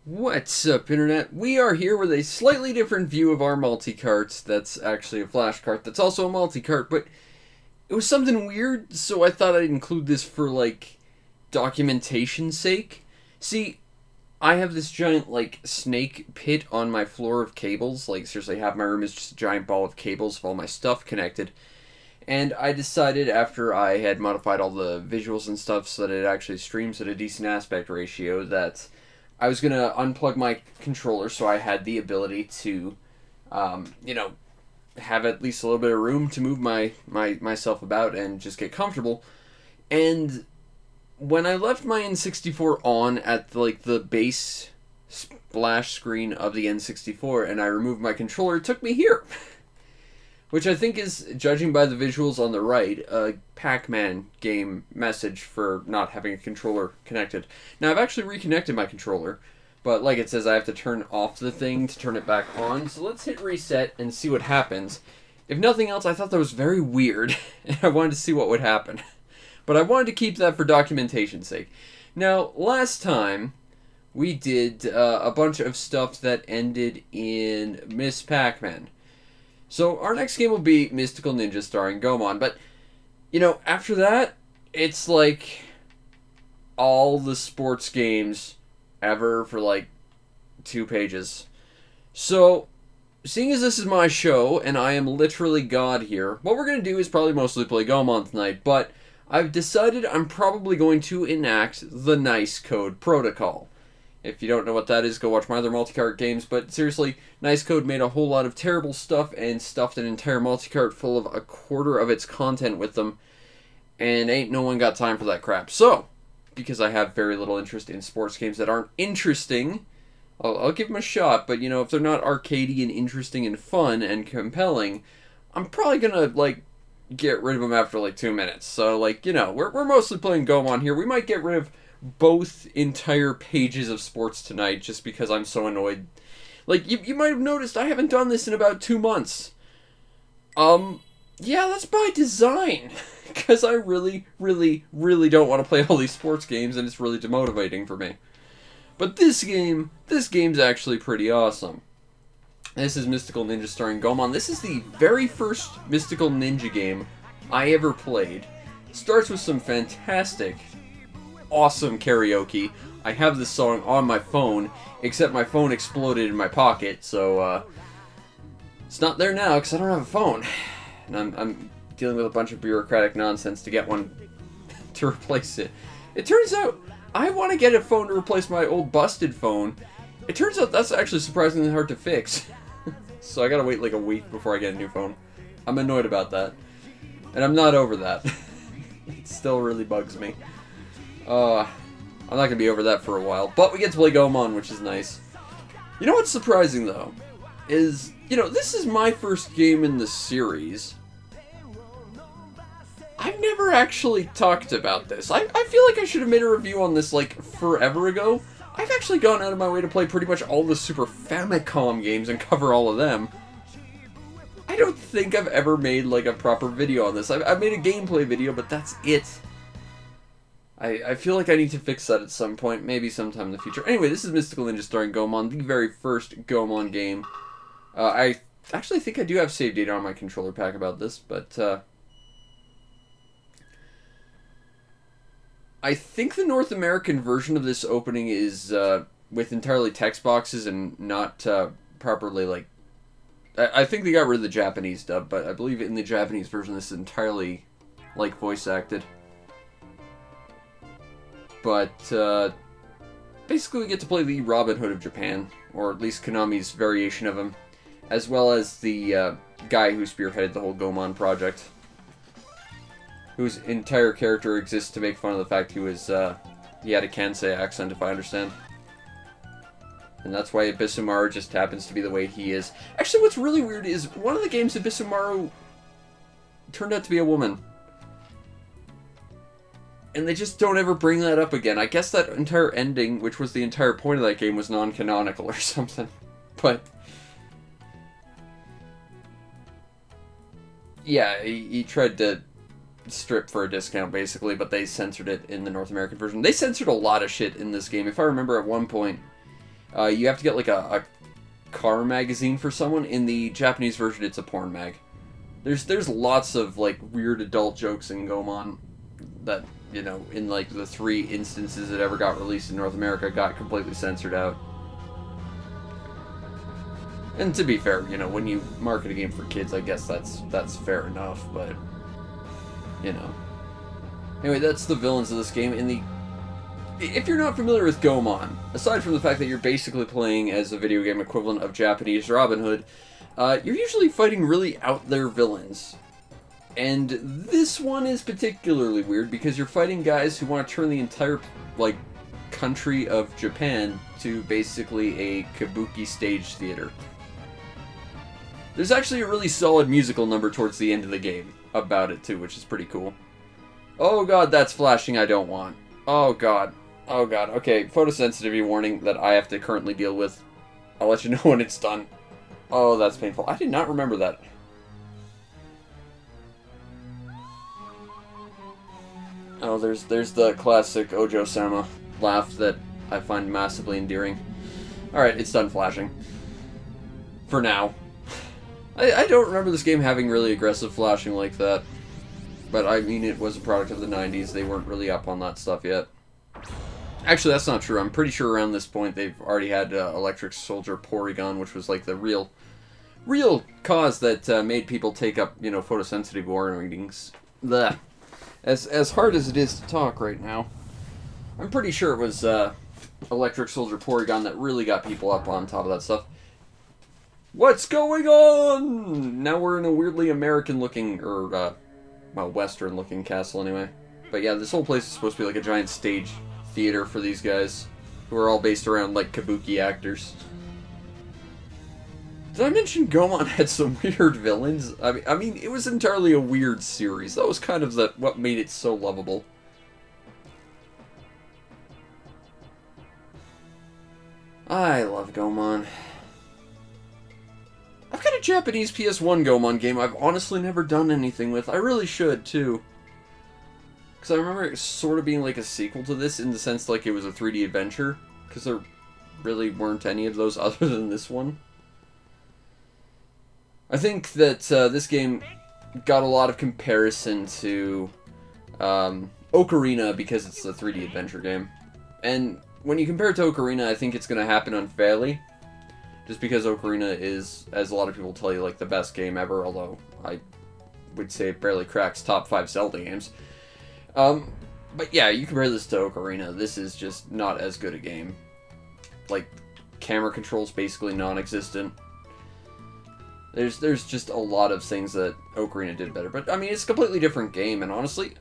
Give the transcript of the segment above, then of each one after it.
What's up, Internet? We are here with a slightly different view of our multi-cart. That's actually a flash cart. That's also a multi-cart, but it was something weird, so I thought I'd include this for, documentation's sake. See, I have this giant, snake pit on my floor of cables. Seriously, half my room is just a giant ball of cables with all my stuff connected. And I decided, after I had modified all the visuals and stuff so that it actually streams at a decent aspect ratio, that I was going to unplug my controller so I had the ability to, have at least a little bit of room to move myself about and just get comfortable. And when I left my N64 on at, the base splash screen of the N64 and I removed my controller, it took me here. Which I think is, judging by the visuals on the right, a Pac-Man game message for not having a controller connected. Now, I've actually reconnected my controller, but like it says, I have to turn off the thing to turn it back on. So let's hit reset and see what happens. If nothing else, I thought that was very weird, and I wanted to see what would happen. But I wanted to keep that for documentation's sake. Now, last time, we did a bunch of stuff that ended in Miss Pac-Man. So our next game will be Mystical Ninja starring Goemon, but, after that, it's all the sports games ever for 2 pages. So, seeing as this is my show, and I am literally God here, what we're going to do is probably mostly play Goemon tonight, but I've decided I'm probably going to enact the Nice Code Protocol. If you don't know what that is, go watch my other multi-cart games. But seriously, Nice Code made a whole lot of terrible stuff and stuffed an entire multi-cart full of a quarter of its content with them. And ain't no one got time for that crap. So, because I have very little interest in sports games that aren't interesting, I'll give them a shot. But, if they're not arcadey and interesting and fun and compelling, I'm probably going to, get rid of them after, 2 minutes. So, we're mostly playing Goemon here. We might get rid of both entire pages of sports tonight just because I'm so annoyed. You might have noticed I haven't done this in about 2 months. Yeah, that's by design. Because I really, really, really don't want to play all these sports games and it's really demotivating for me. But this game's actually pretty awesome. This is Mystical Ninja starring Goemon. This is the very first Mystical Ninja game I ever played. It starts with some fantastic, awesome karaoke. I have this song on my phone, except my phone exploded in my pocket, so it's not there now because I don't have a phone. And I'm dealing with a bunch of bureaucratic nonsense to get one to replace it. It turns out I want to get a phone to replace my old busted phone. It turns out that's actually surprisingly hard to fix. So I gotta wait a week before I get a new phone. I'm annoyed about that. And I'm not over that. It still really bugs me. I'm not going to be over that for a while. But we get to play Goemon, which is nice. You know what's surprising, though? Is, this is my first game in the series. I've never actually talked about this. I feel like I should have made a review on this, forever ago. I've actually gone out of my way to play pretty much all the Super Famicom games and cover all of them. I don't think I've ever made, a proper video on this. I've made a gameplay video, but that's it. I feel like I need to fix that at some point, maybe sometime in the future. Anyway, this is Mystical Ninja starring Goemon, the very first Goemon game. I actually think I do have save data on my controller pack about this, but I think the North American version of this opening is with entirely text boxes and not properly, I think they got rid of the Japanese dub, but I believe in the Japanese version this is entirely, voice acted. But, basically we get to play the Robin Hood of Japan, or at least Konami's variation of him, as well as the guy who spearheaded the whole Goemon project, whose entire character exists to make fun of the fact he had a Kansei accent, if I understand. And that's why Abisumaru just happens to be the way he is. Actually, what's really weird is one of the games Abisumaru turned out to be a woman. And they just don't ever bring that up again. I guess that entire ending, which was the entire point of that game, was non-canonical or something. But yeah, he tried to strip for a discount, basically, but they censored it in the North American version. They censored a lot of shit in this game. If I remember at one point, You have to get like a car magazine for someone. In the Japanese version, it's a porn mag. There's lots of like weird adult jokes in Goemon that, you know, in like the 3 instances it ever got released in North America, got completely censored out. And to be fair, you know, when you market a game for kids, I guess that's fair enough, but, you know. Anyway, that's the villains of this game. If you're not familiar with Goemon, aside from the fact that you're basically playing as a video game equivalent of Japanese Robin Hood, you're usually fighting really out there villains. And this one is particularly weird because you're fighting guys who want to turn the entire, like, country of Japan to basically a kabuki stage theater. There's actually a really solid musical number towards the end of the game about it too, which is pretty cool. Oh god, that's flashing I don't want. Oh god. Oh god. Okay, photosensitivity warning that I have to currently deal with. I'll let you know when it's done. Oh, that's painful. I did not remember that. Oh, there's the classic Ojo-sama laugh that I find massively endearing. Alright, it's done flashing. For now. I don't remember this game having really aggressive flashing like that. But I mean, it was a product of the 90s. They weren't really up on that stuff yet. Actually, that's not true. I'm pretty sure around this point they've already had Electric Soldier Porygon, which was like the real cause that made people take up, you know, photosensitive warnings. Blech. As hard as it is to talk right now, I'm pretty sure it was Electric Soldier Porygon that really got people up on top of that stuff. What's going on? Now we're in a weirdly American-looking, or, well, Western-looking castle anyway. But yeah, this whole place is supposed to be like a giant stage theater for these guys, who are all based around, like, kabuki actors. Did I mention Goemon had some weird villains? I mean, it was entirely a weird series. That was kind of what made it so lovable. I love Goemon. I've got a Japanese PS1 Goemon game I've honestly never done anything with. I really should, too. Because I remember it sort of being like a sequel to this in the sense like it was a 3D adventure. Because there really weren't any of those other than this one. I think that this game got a lot of comparison to Ocarina because it's a 3D adventure game. And when you compare it to Ocarina, I think it's going to happen unfairly. Just because Ocarina is, as a lot of people tell you, like the best game ever, although I would say it barely cracks top 5 Zelda games. But yeah, you compare this to Ocarina, this is just not as good a game. Like, camera control's basically non-existent. There's just a lot of things that Ocarina did better. But, I mean, it's a completely different game, and honestly,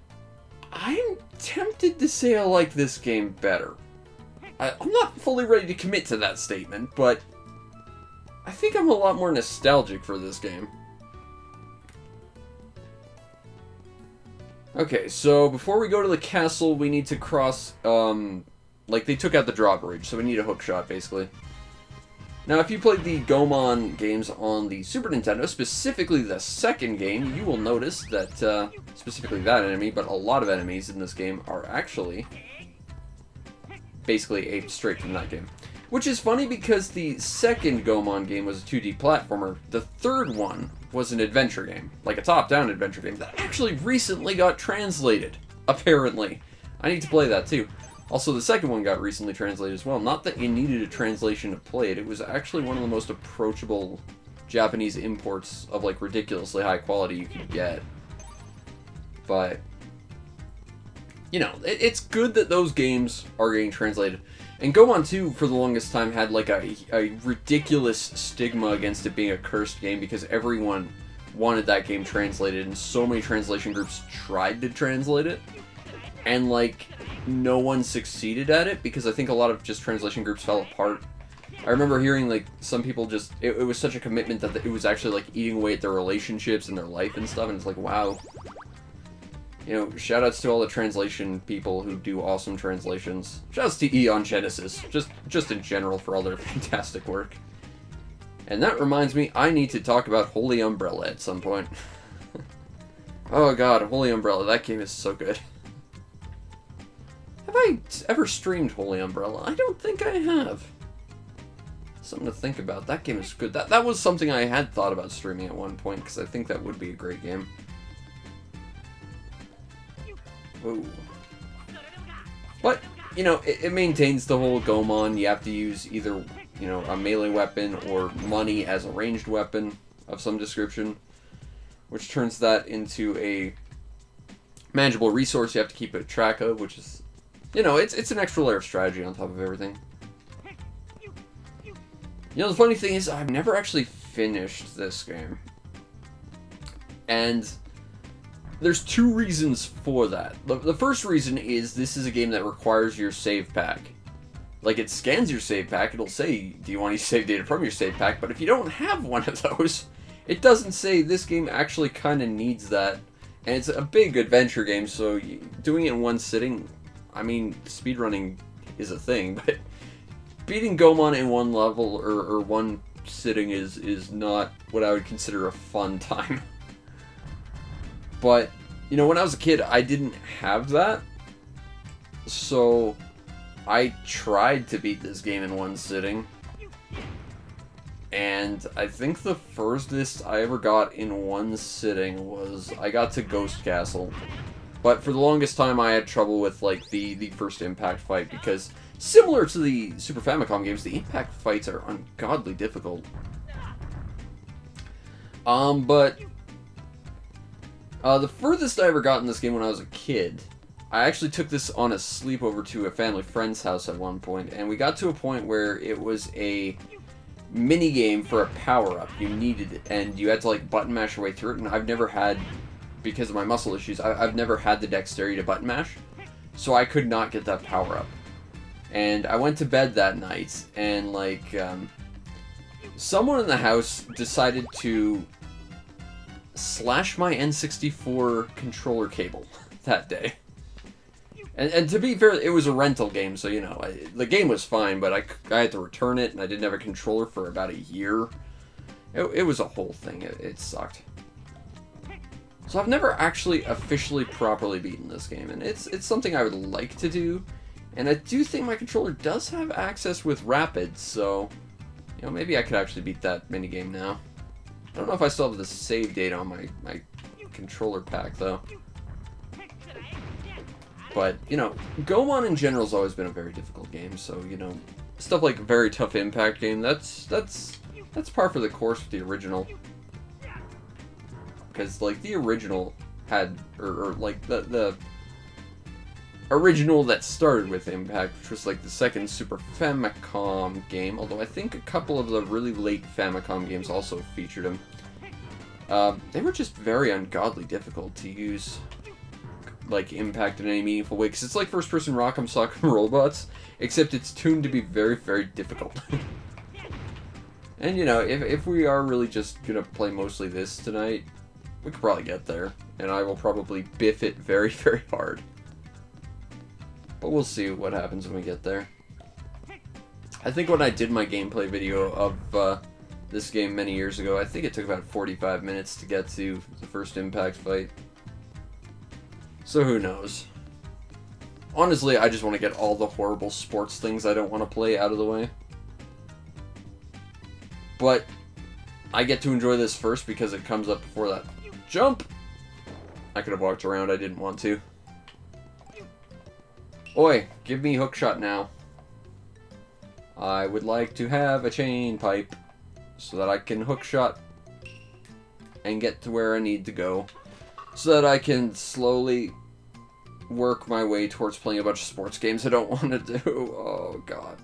I'm tempted to say I like this game better. I'm not fully ready to commit to that statement, but I think I'm a lot more nostalgic for this game. Okay, so before we go to the castle, we need to cross, like, they took out the drawbridge, so we need a hook shot, basically. Now, if you played the Goemon games on the Super Nintendo, specifically the second game, you will notice that, specifically that enemy, but a lot of enemies in this game are actually basically aped straight from that game. Which is funny because the second Goemon game was a 2D platformer. The third one was an adventure game, like a top-down adventure game, that actually recently got translated, apparently. I need to play that too. Also, the second one got recently translated as well. Not that you needed a translation to play it, it was actually one of the most approachable Japanese imports of, like, ridiculously high quality you could get. But, you know, it's good that those games are getting translated. And Goemon 2, for the longest time, had, like, a ridiculous stigma against it being a cursed game because everyone wanted that game translated, and so many translation groups tried to translate it. And, like, no one succeeded at it because I think a lot of just translation groups fell apart. I remember hearing, like, some people just... It was such a commitment that it was actually, like, eating away at their relationships and their life and stuff, and it's like, wow. You know, shoutouts to all the translation people who do awesome translations. Shoutouts to Eon Genesis, just in general for all their fantastic work. And that reminds me, I need to talk about Holy Umbrella at some point. Oh god, Holy Umbrella, that game is so good. Have I ever streamed Holy Umbrella? I don't think I have. Something to think about. That game is good. That was something I had thought about streaming at one point, because I think that would be a great game. Ooh. But, you know, it maintains the whole Goemon. You have to use either, you know, a melee weapon or money as a ranged weapon of some description, which turns that into a manageable resource you have to keep a track of, which is, you know, it's an extra layer of strategy on top of everything. You know, the funny thing is, I've never actually finished this game. And there's two reasons for that. The first reason is this is a game that requires your save pack. Like, it scans your save pack, it'll say, do you want to save data from your save pack? But if you don't have one of those, it doesn't say this game actually kind of needs that. And it's a big adventure game, so doing it in one sitting, I mean, speedrunning is a thing, but beating Goemon in one level or one sitting is not what I would consider a fun time. But, you know, when I was a kid, I didn't have that. So I tried to beat this game in one sitting. And I think the furthest I ever got in one sitting was I got to Ghost Castle. But for the longest time I had trouble with, like, the first Impact fight, because similar to the Super Famicom games, the Impact fights are ungodly difficult. But the furthest I ever got in this game when I was a kid, I actually took this on a sleepover to a family friend's house at one point, and we got to a point where it was a mini game for a power-up. You needed it, and you had to, like, button mash your way through it, and I've never had, because of my muscle issues, I've never had the dexterity to button mash, so I could not get that power-up. And I went to bed that night, and, like, someone in the house decided to slash my N64 controller cable that day. And to be fair, it was a rental game, so, you know, the game was fine, but I had to return it, and I didn't have a controller for about a year. It was a whole thing. It sucked. So I've never actually officially properly beaten this game, and it's something I would like to do. And I do think my controller does have access with Rapid, so, you know, maybe I could actually beat that minigame now. I don't know if I still have the save data on my controller pack, though. But, you know, Goemon in general has always been a very difficult game, so, you know, stuff like very tough Impact game, that's par for the course with the original. Because, like, the original had, or like, the original that started with Impact, which was, like, the second Super Famicom game, although I think a couple of the really late Famicom games also featured them. They were just very ungodly difficult to use, like, Impact in any meaningful way, because it's like first-person Rock'em Sock'em Robots, except it's tuned to be very, very difficult. And, you know, if we are really just gonna play mostly this tonight, we could probably get there, and I will probably biff it very, very hard. But we'll see what happens when we get there. I think when I did my gameplay video of this game many years ago, I think it took about 45 minutes to get to the first Impact fight. So who knows? Honestly, I just want to get all the horrible sports things I don't want to play out of the way. But I get to enjoy this first because it comes up before that jump. I could have walked around, I didn't want to. Oi, give me hookshot now. I would like to have a chain pipe so that I can hookshot and get to where I need to go, so that I can slowly work my way towards playing a bunch of sports games I don't want to do. Oh, God.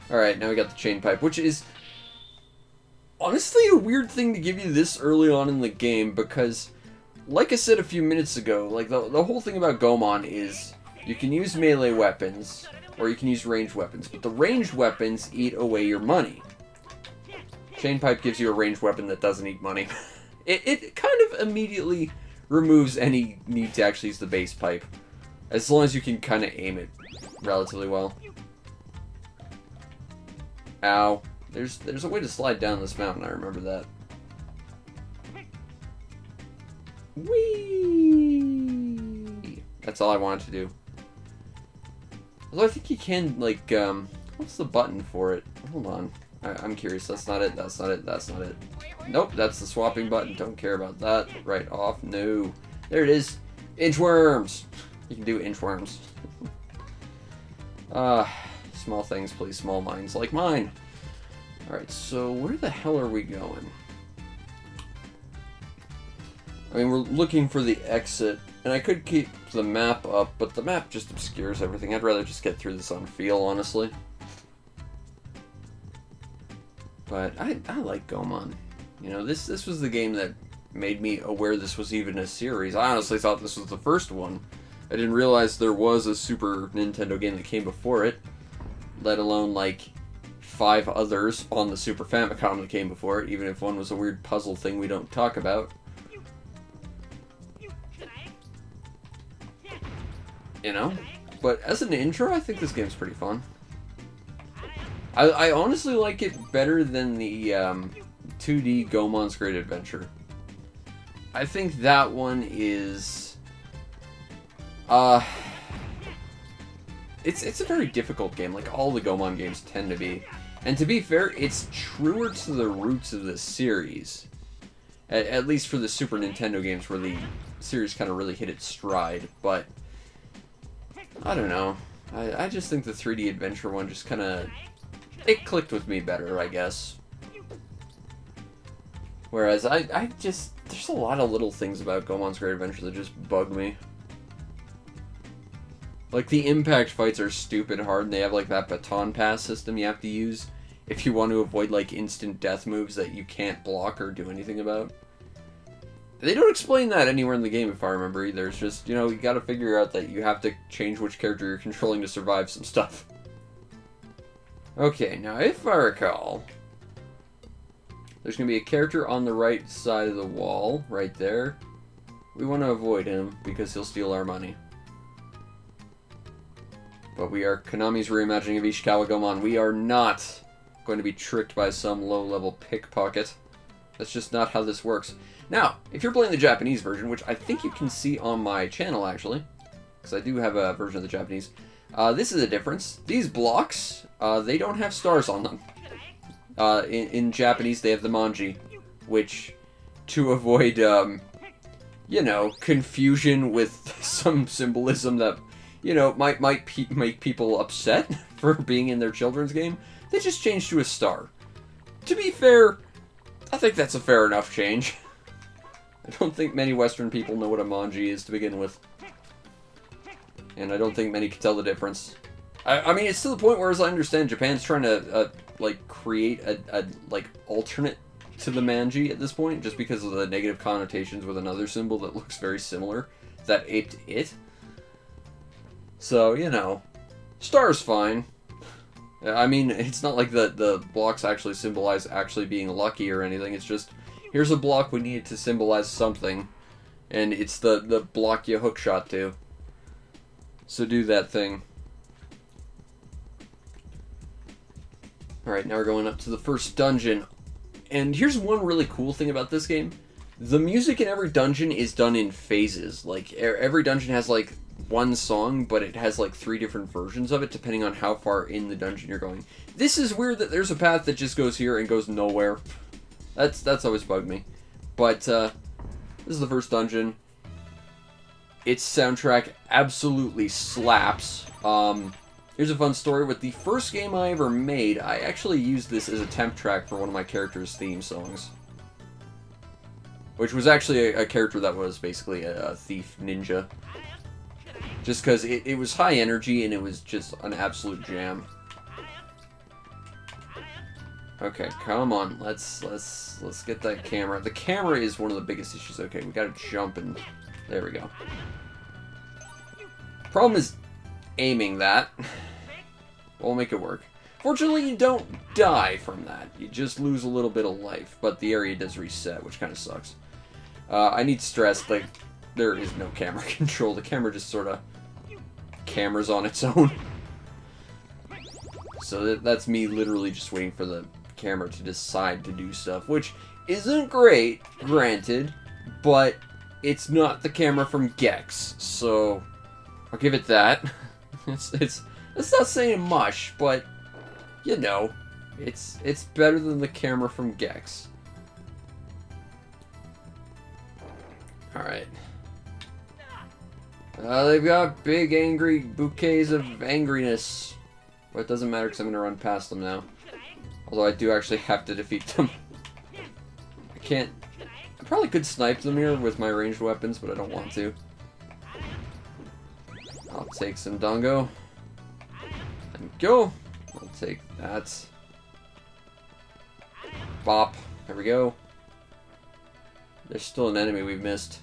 Alright, now we got the chain pipe, which is honestly a weird thing to give you this early on in the game, because, like I said a few minutes ago, like, the whole thing about Goemon is you can use melee weapons, or you can use ranged weapons, but the ranged weapons eat away your money. Chain pipe gives you a ranged weapon that doesn't eat money. It kind of immediately removes any need to actually use the base pipe, as long as you can kind of aim it relatively well. Ow. There's a way to slide down this mountain, I remember that. Whee! That's all I wanted to do. Although I think you can, like, What's the button for it? Hold on. I'm curious. That's not it. That's not it. That's not it. Nope, that's the swapping button. Don't care about that. Right off. No. There it is. Inchworms. You can do inchworms. Small things, please. Small minds like mine. Alright, so where the hell are we going? I mean, we're looking for the exit, and I could keep the map up, but the map just obscures everything. I'd rather just get through this on feel, honestly. But I like Goemon. You know, this was the game that made me aware this was even a series. I honestly thought this was the first one. I didn't realize there was a Super Nintendo game that came before it, let alone, like, 5 others on the Super Famicom that came before it, even if one was a weird puzzle thing we don't talk about. You know? But as an intro, I think this game's pretty fun. I honestly like it better than the 2D Goemon's Great Adventure. I think that one is... It's a very difficult game, like all the Goemon games tend to be. And to be fair, it's truer to the roots of the series. At least for the Super Nintendo games, where the series kind of really hit its stride. But, I don't know. I just think the 3D adventure one just kind of... It clicked with me better, I guess. Whereas I just... There's a lot of little things about Goemon's Great Adventure that just bug me. Like, the impact fights are stupid hard, and they have, like, that baton pass system you have to use if you want to avoid, like, instant death moves that you can't block or do anything about. They don't explain that anywhere in the game, if I remember either. It's just, you know, you gotta figure out that you have to change which character you're controlling to survive some stuff. Okay, now if I recall, there's gonna be a character on the right side of the wall, right there. We want to avoid him, because he'll steal our money. But we are Konami's reimagining of Ishikawa Goemon. We are not going to be tricked by some low-level pickpocket. That's just not how this works. Now, if you're playing the Japanese version, which I think you can see on my channel, actually, because I do have a version of the Japanese, this is a difference. These blocks, they don't have stars on them. In Japanese, they have the manji, which, to avoid, you know, confusion with some symbolism that, you know, might make people upset for being in their children's game, they just changed to a star. To be fair, I think that's a fair enough change. I don't think many Western people know what a manji is to begin with. And I don't think many can tell the difference. I mean, it's to the point where, as I understand, Japan's trying to, like, create a like, alternate to the manji at this point, just because of the negative connotations with another symbol that looks very similar. That aped it. So, you know, star's fine. I mean, it's not like the blocks actually symbolize actually being lucky or anything. It's just, here's a block we need to symbolize something, and it's the block you hookshot to. So do that thing. Alright, now we're going up to the first dungeon. And here's one really cool thing about this game. The music in every dungeon is done in phases. Like, every dungeon has, like, one song, but it has, like, 3 different versions of it, depending on how far in the dungeon you're going. This is weird that there's a path that just goes here and goes nowhere. That's always bugged me. But, this is the first dungeon. Its soundtrack absolutely slaps. Here's a fun story. With the first game I ever made, I actually used this as a temp track for one of my character's theme songs. Which was actually a character that was basically a thief ninja. Just because it was high energy and it was just an absolute jam. Okay, come on. Let's get that camera. The camera is one of the biggest issues. Okay, we gotta jump and... There we go. Problem is aiming that. We'll make it work. Fortunately, you don't die from that. You just lose a little bit of life, but the area does reset, which kind of sucks. I need to stress, like, there is no camera control. The camera just sort of cameras on its own. So that's me literally just waiting for the camera to decide to do stuff, which isn't great, granted, but it's not the camera from Gex, so I'll give it that. It's not saying much, but You know, it's better than the camera from Gex. Alright. They've got big angry bouquets of angriness. But it doesn't matter because I'm going to run past them now. Although I do actually have to defeat them. I can't... I probably could snipe them here with my ranged weapons, but I don't want to. I'll take some Dongo. And go! I'll take that. Bop. There we go. There's still an enemy we've missed.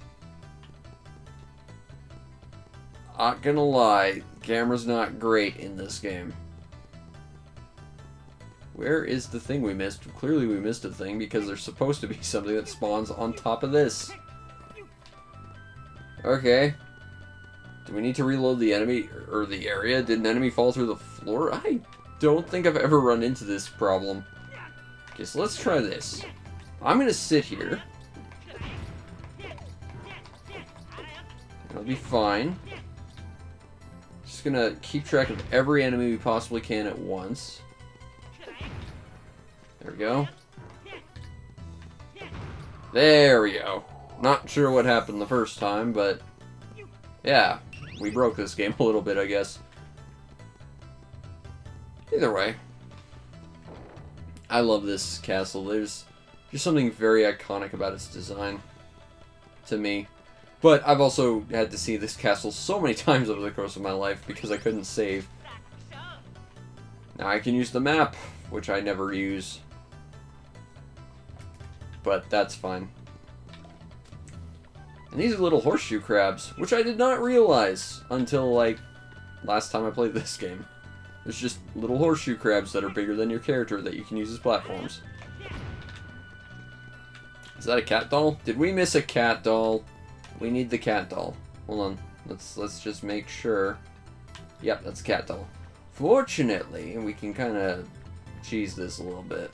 Not gonna lie, the camera's not great in this game. Where is the thing we missed? Clearly we missed a thing because there's supposed to be something that spawns on top of this. Okay. Do we need to reload the enemy, or the area? Did an enemy fall through the floor? I don't think I've ever run into this problem. Okay, so let's try this. I'm gonna sit here. It'll be fine. Just gonna keep track of every enemy we possibly can at once. There we go. There we go. Not sure what happened the first time, but yeah, we broke this game a little bit, I guess. Either way, I love this castle. There's just something very iconic about its design to me. But I've also had to see this castle so many times over the course of my life because I couldn't save. Now I can use the map, which I never use. But that's fine. And these are little horseshoe crabs, which I did not realize until, like, last time I played this game. There's just little horseshoe crabs that are bigger than your character that you can use as platforms. Is that a cat doll? Did we miss a cat doll? We need the cat doll. Hold on. Let's just make sure. Yep, that's a cat doll. Fortunately, we can kind of cheese this a little bit.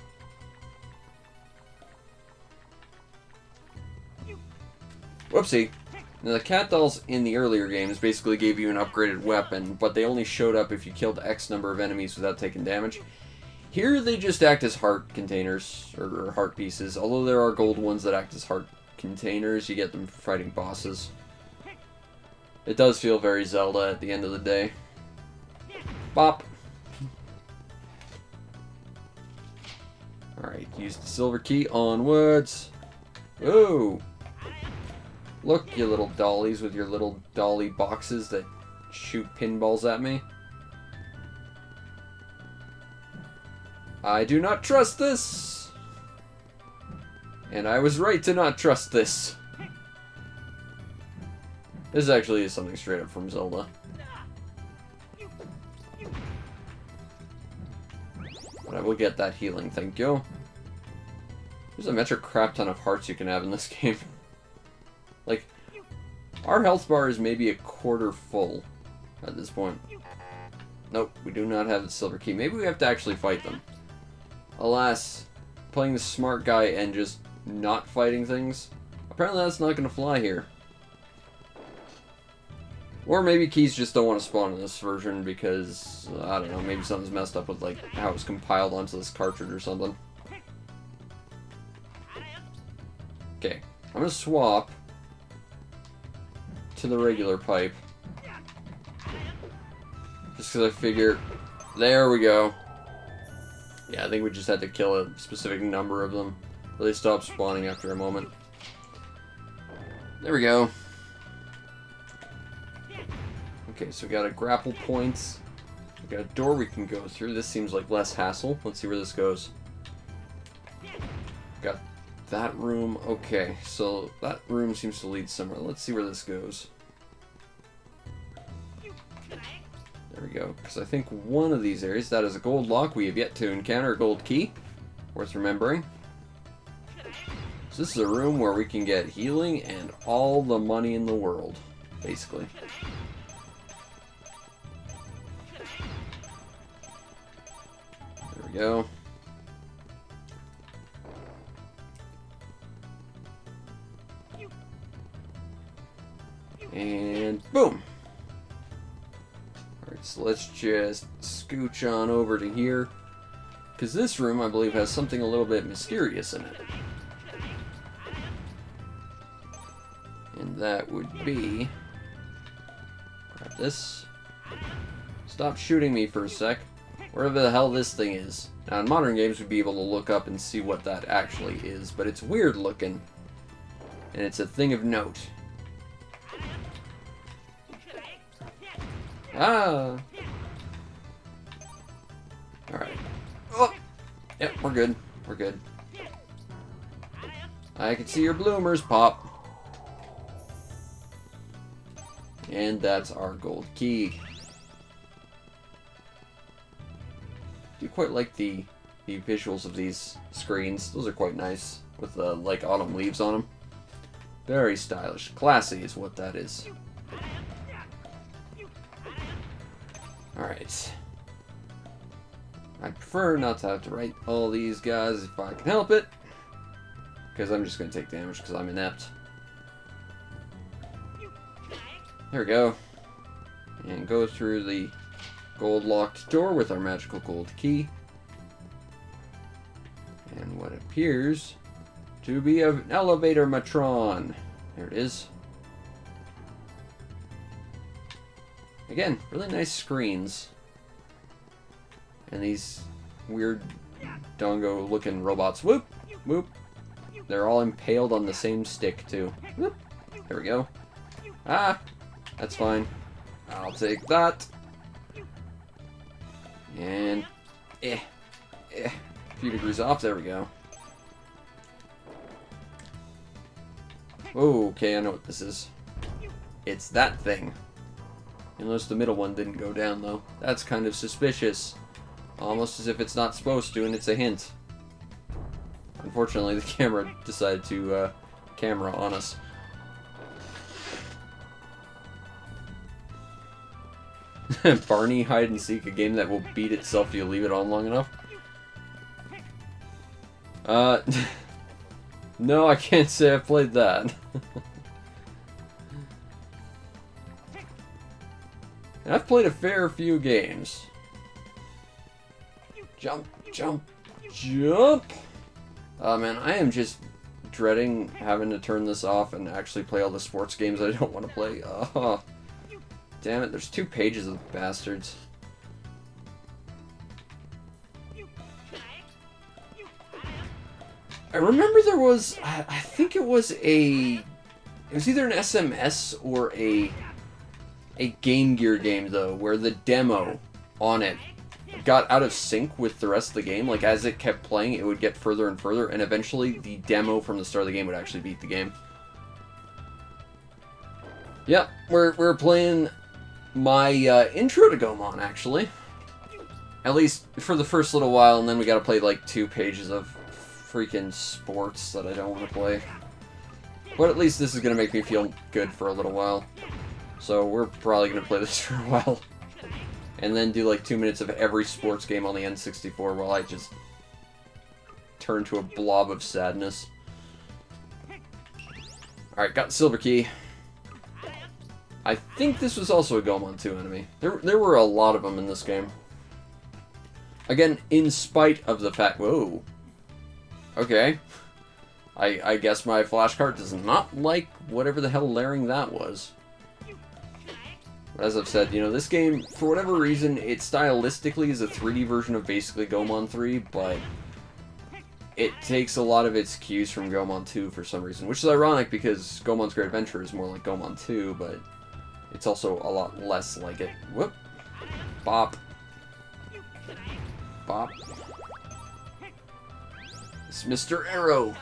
Whoopsie. Now, the cat dolls in the earlier games basically gave you an upgraded weapon, but they only showed up if you killed X number of enemies without taking damage. Here, they just act as heart containers, or heart pieces, although there are gold ones that act as heart containers. You get them for fighting bosses. It does feel very Zelda at the end of the day. Bop! Alright, use the silver key, onwards! Whoa! Look, you little dollies with your little dolly boxes that shoot pinballs at me. I do not trust this! And I was right to not trust this. This actually is something straight up from Zelda. But I will get that healing, thank you. There's a metric crap ton of hearts you can have in this game. Like, our health bar is maybe a quarter full at this point. Nope, we do not have the silver key. Maybe we have to actually fight them. Alas, playing the smart guy and just not fighting things, apparently that's not going to fly here. Or maybe keys just don't want to spawn in this version because, I don't know, maybe something's messed up with, like, how it was compiled onto this cartridge or something. Okay, I'm going to swap to the regular pipe. Just because I figure... There we go. Yeah, I think we just had to kill a specific number of them. But they stopped spawning after a moment. There we go. Okay, so we got a grapple points. We got a door we can go through. This seems like less hassle. Let's see where this goes. Got that room. Okay, so that room seems to lead somewhere. Let's see where this goes. There we go. Because I think one of these areas, that is a gold lock. We have yet to encounter a gold key. Worth remembering. So this is a room where we can get healing and all the money in the world. Basically. There we go. And boom! Alright, so let's just scooch on over to here. Because this room, I believe, has something a little bit mysterious in it. And that would be... Grab this. Stop shooting me for a sec. Wherever the hell this thing is. Now, in modern games, we'd be able to look up and see what that actually is, but it's weird looking. And it's a thing of note. Ah! Alright. Oh! Yep, we're good. We're good. I can see your bloomers pop. And that's our gold key. I do quite like the visuals of these screens. Those are quite nice, with the, like, autumn leaves on them. Very stylish. Classy is what that is. Alright. I prefer not to have to write all these guys if I can help it. Because I'm just going to take damage because I'm inept. There we go. And go through the gold locked door with our magical gold key. And what appears to be an elevator matron. There it is. Again, really nice screens. And these weird dongo looking robots. Whoop! Whoop! They're all impaled on the same stick too. Whoop! There we go. Ah! That's fine. I'll take that. And... a few degrees off. There we go. Okay, I know what this is. It's that thing. You'll notice the middle one didn't go down, though. That's kind of suspicious. Almost as if it's not supposed to, and it's a hint. Unfortunately, the camera decided to camera on us. Barney Hide and Seek, a game that will beat itself if you leave it on long enough. No, I can't say I've played that. And I've played a fair few games. Jump, jump, jump! Man, I am just dreading having to turn this off and actually play all the sports games I don't want to play. Damn it, there's 2 pages of bastards. I remember there was, I think it was either an SMS or a Game Gear game, though, where the demo on it got out of sync with the rest of the game. Like, as it kept playing, it would get further and further, and eventually the demo from the start of the game would actually beat the game. Yep, we're playing my intro to Goemon, actually. At least for the first little while, and then we gotta play like 2 pages of freaking sports that I don't want to play. But at least this is gonna make me feel good for a little while. So we're probably gonna play this for a while. And then do like 2 minutes of every sports game on the N64 while I just turn to a blob of sadness. Alright, got the silver key. I think this was also a Goemon 2 enemy. There were a lot of them in this game. Again, in spite of the fact... Whoa. Okay. I guess my flashcard does not like whatever the hell layering that was. But as I've said, you know, this game, for whatever reason, it stylistically is a 3D version of basically Goemon 3, but it takes a lot of its cues from Goemon 2 for some reason, which is ironic because Goemon's Great Adventure is more like Goemon 2, but it's also a lot less like it. Whoop. Bop. Bop. It's Mr. Arrow.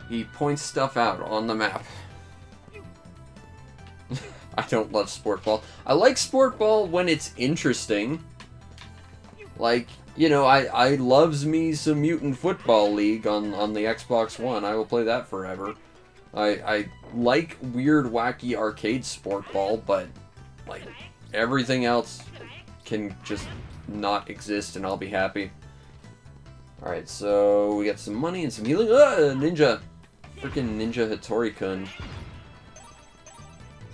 He points stuff out on the map. I don't love SPORTBALL. I like SPORTBALL when it's interesting. Like, you know, I loves me some Mutant Football League on the Xbox One. I will play that forever. I like weird, wacky arcade SPORTBALL, but, like, everything else can just not exist and I'll be happy. Alright, so we got some money and some healing. Ninja! Freaking Ninja Hattori-kun.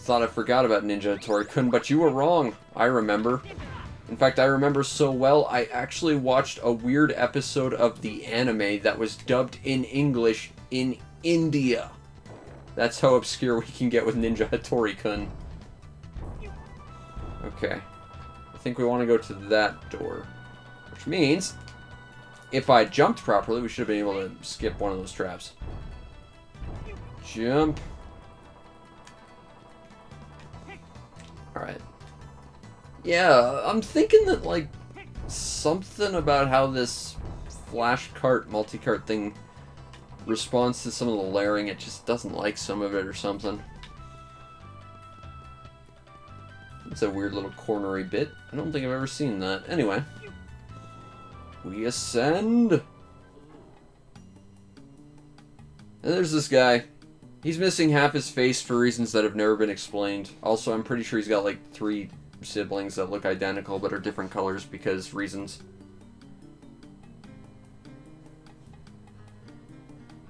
Thought I forgot about Ninja Hattori-kun, but you were wrong. I remember. In fact, I remember so well, I actually watched a weird episode of the anime that was dubbed in English in India. That's how obscure we can get with Ninja Hattori-kun. Okay. I think we want to go to that door. Which means, if I jumped properly, we should have been able to skip one of those traps. Jump. Alright. Yeah, I'm thinking that, like, something about how this flash cart, multi-cart thing responds to some of the layering, it just doesn't like some of it or something. It's a weird little cornery bit. I don't think I've ever seen that. Anyway. We ascend. And there's this guy. He's missing half his face for reasons that have never been explained. Also, I'm pretty sure he's got like 3 siblings that look identical but are different colors because reasons.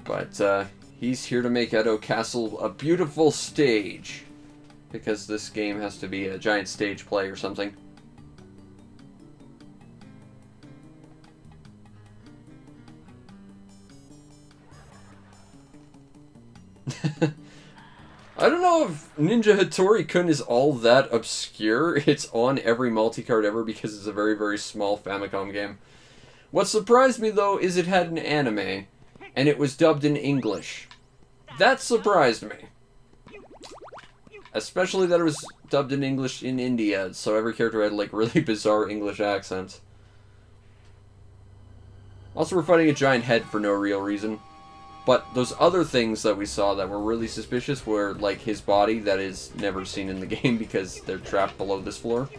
But he's here to make Edo Castle a beautiful stage. Because this game has to be a giant stage play or something. I don't know if Ninja Hattori-kun is all that obscure. It's on every multi-card ever because it's a very, very small Famicom game. What surprised me, though, is it had an anime, and it was dubbed in English. That surprised me. Especially that it was dubbed in English in India, so every character had, like, really bizarre English accents. Also, we're fighting a giant head for no real reason. But those other things that we saw that were really suspicious were, like, his body that is never seen in the game because they're trapped below this floor.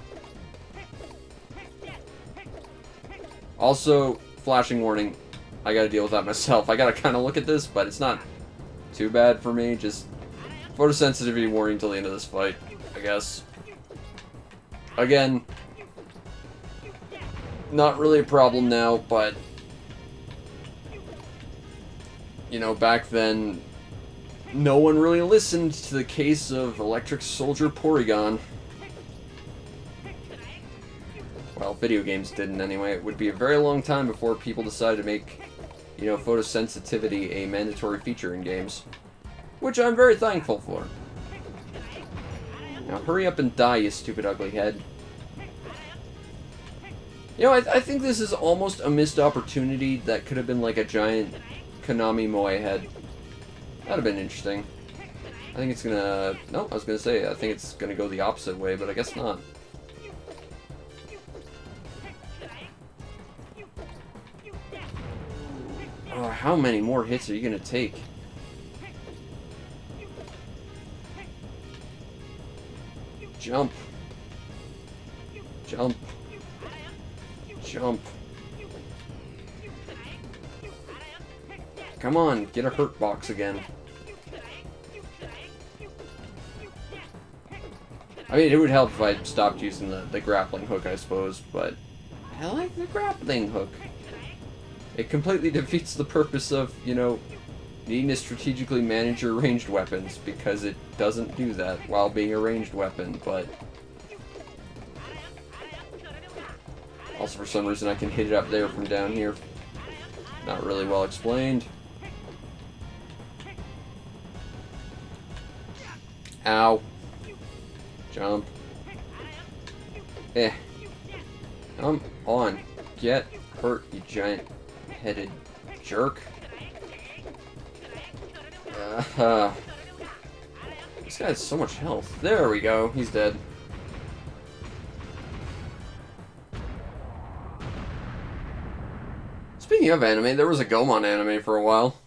Also, flashing warning, I gotta deal with that myself. I gotta kind of look at this, but it's not too bad for me. Just photosensitivity warning till the end of this fight, I guess. Again, not really a problem now, but you know, back then, no one really listened to the case of Electric Soldier Porygon. Well, video games didn't anyway. It would be a very long time before people decided to make, you know, photosensitivity a mandatory feature in games. Which I'm very thankful for. Now hurry up and die, you stupid ugly head. You know, I think this is almost a missed opportunity that could have been like a giant Konami Moe head. That'd have been interesting. I think it's gonna... No, I was gonna say, I think it's gonna go the opposite way, but I guess not. Oh, how many more hits are you gonna take? Jump. Jump. Jump. Come on, get a hurt box again. I mean, it would help if I stopped using the grappling hook, I suppose, but I like the grappling hook. It completely defeats the purpose of, you know, needing to strategically manage your ranged weapons, because it doesn't do that while being a ranged weapon, but also for some reason I can hit it up there from down here. Not really well explained. Ow. Jump. Come on. Get hurt, you giant-headed jerk. This guy has so much health. There we go. He's dead. Speaking of anime, there was a Goemon anime for a while.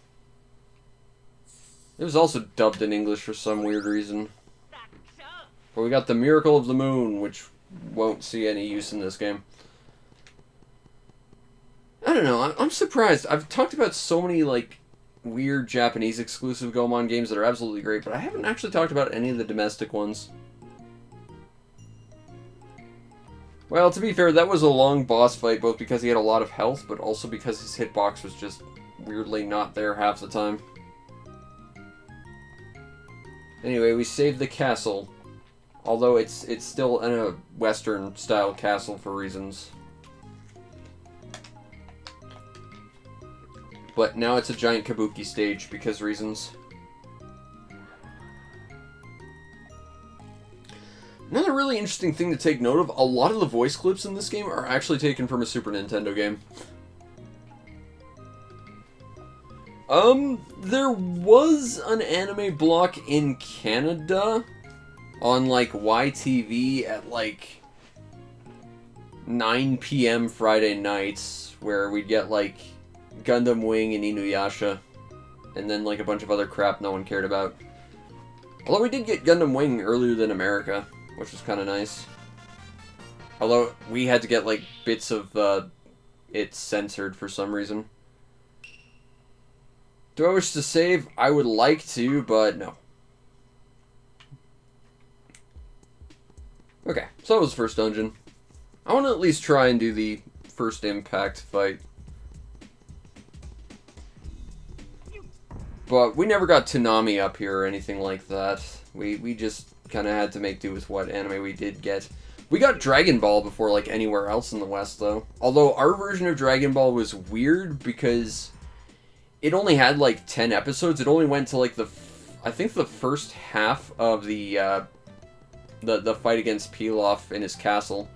It was also dubbed in English for some weird reason. But we got the Miracle of the Moon, which won't see any use in this game. I don't know, I'm surprised. I've talked about so many, like, weird Japanese exclusive Goemon games that are absolutely great, but I haven't actually talked about any of the domestic ones. Well, to be fair, that was a long boss fight, both because he had a lot of health, but also because his hitbox was just weirdly not there half the time. Anyway, we saved the castle. Although it's still in a Western-style castle for reasons. But now it's a giant kabuki stage because reasons. Another really interesting thing to take note of, a lot of the voice clips in this game are actually taken from a Super Nintendo game. There was an anime block in Canada on, like, YTV at, like, 9 p.m. Friday nights, where we'd get, like, Gundam Wing and Inuyasha, and then, like, a bunch of other crap no one cared about. Although we did get Gundam Wing earlier than America, which was kind of nice. Although, we had to get, like, bits of, it censored for some reason. Do I wish to save? I would like to, but no. Okay, so that was the first dungeon. I want to at least try and do the first impact fight. But we never got Toonami up here or anything like that. We just kind of had to make do with what anime we did get. We got Dragon Ball before, like, anywhere else in the West, though. Although, our version of Dragon Ball was weird because it only had, like, 10 episodes. It only went to, like, I think the first half of the fight against Pilaf in his castle.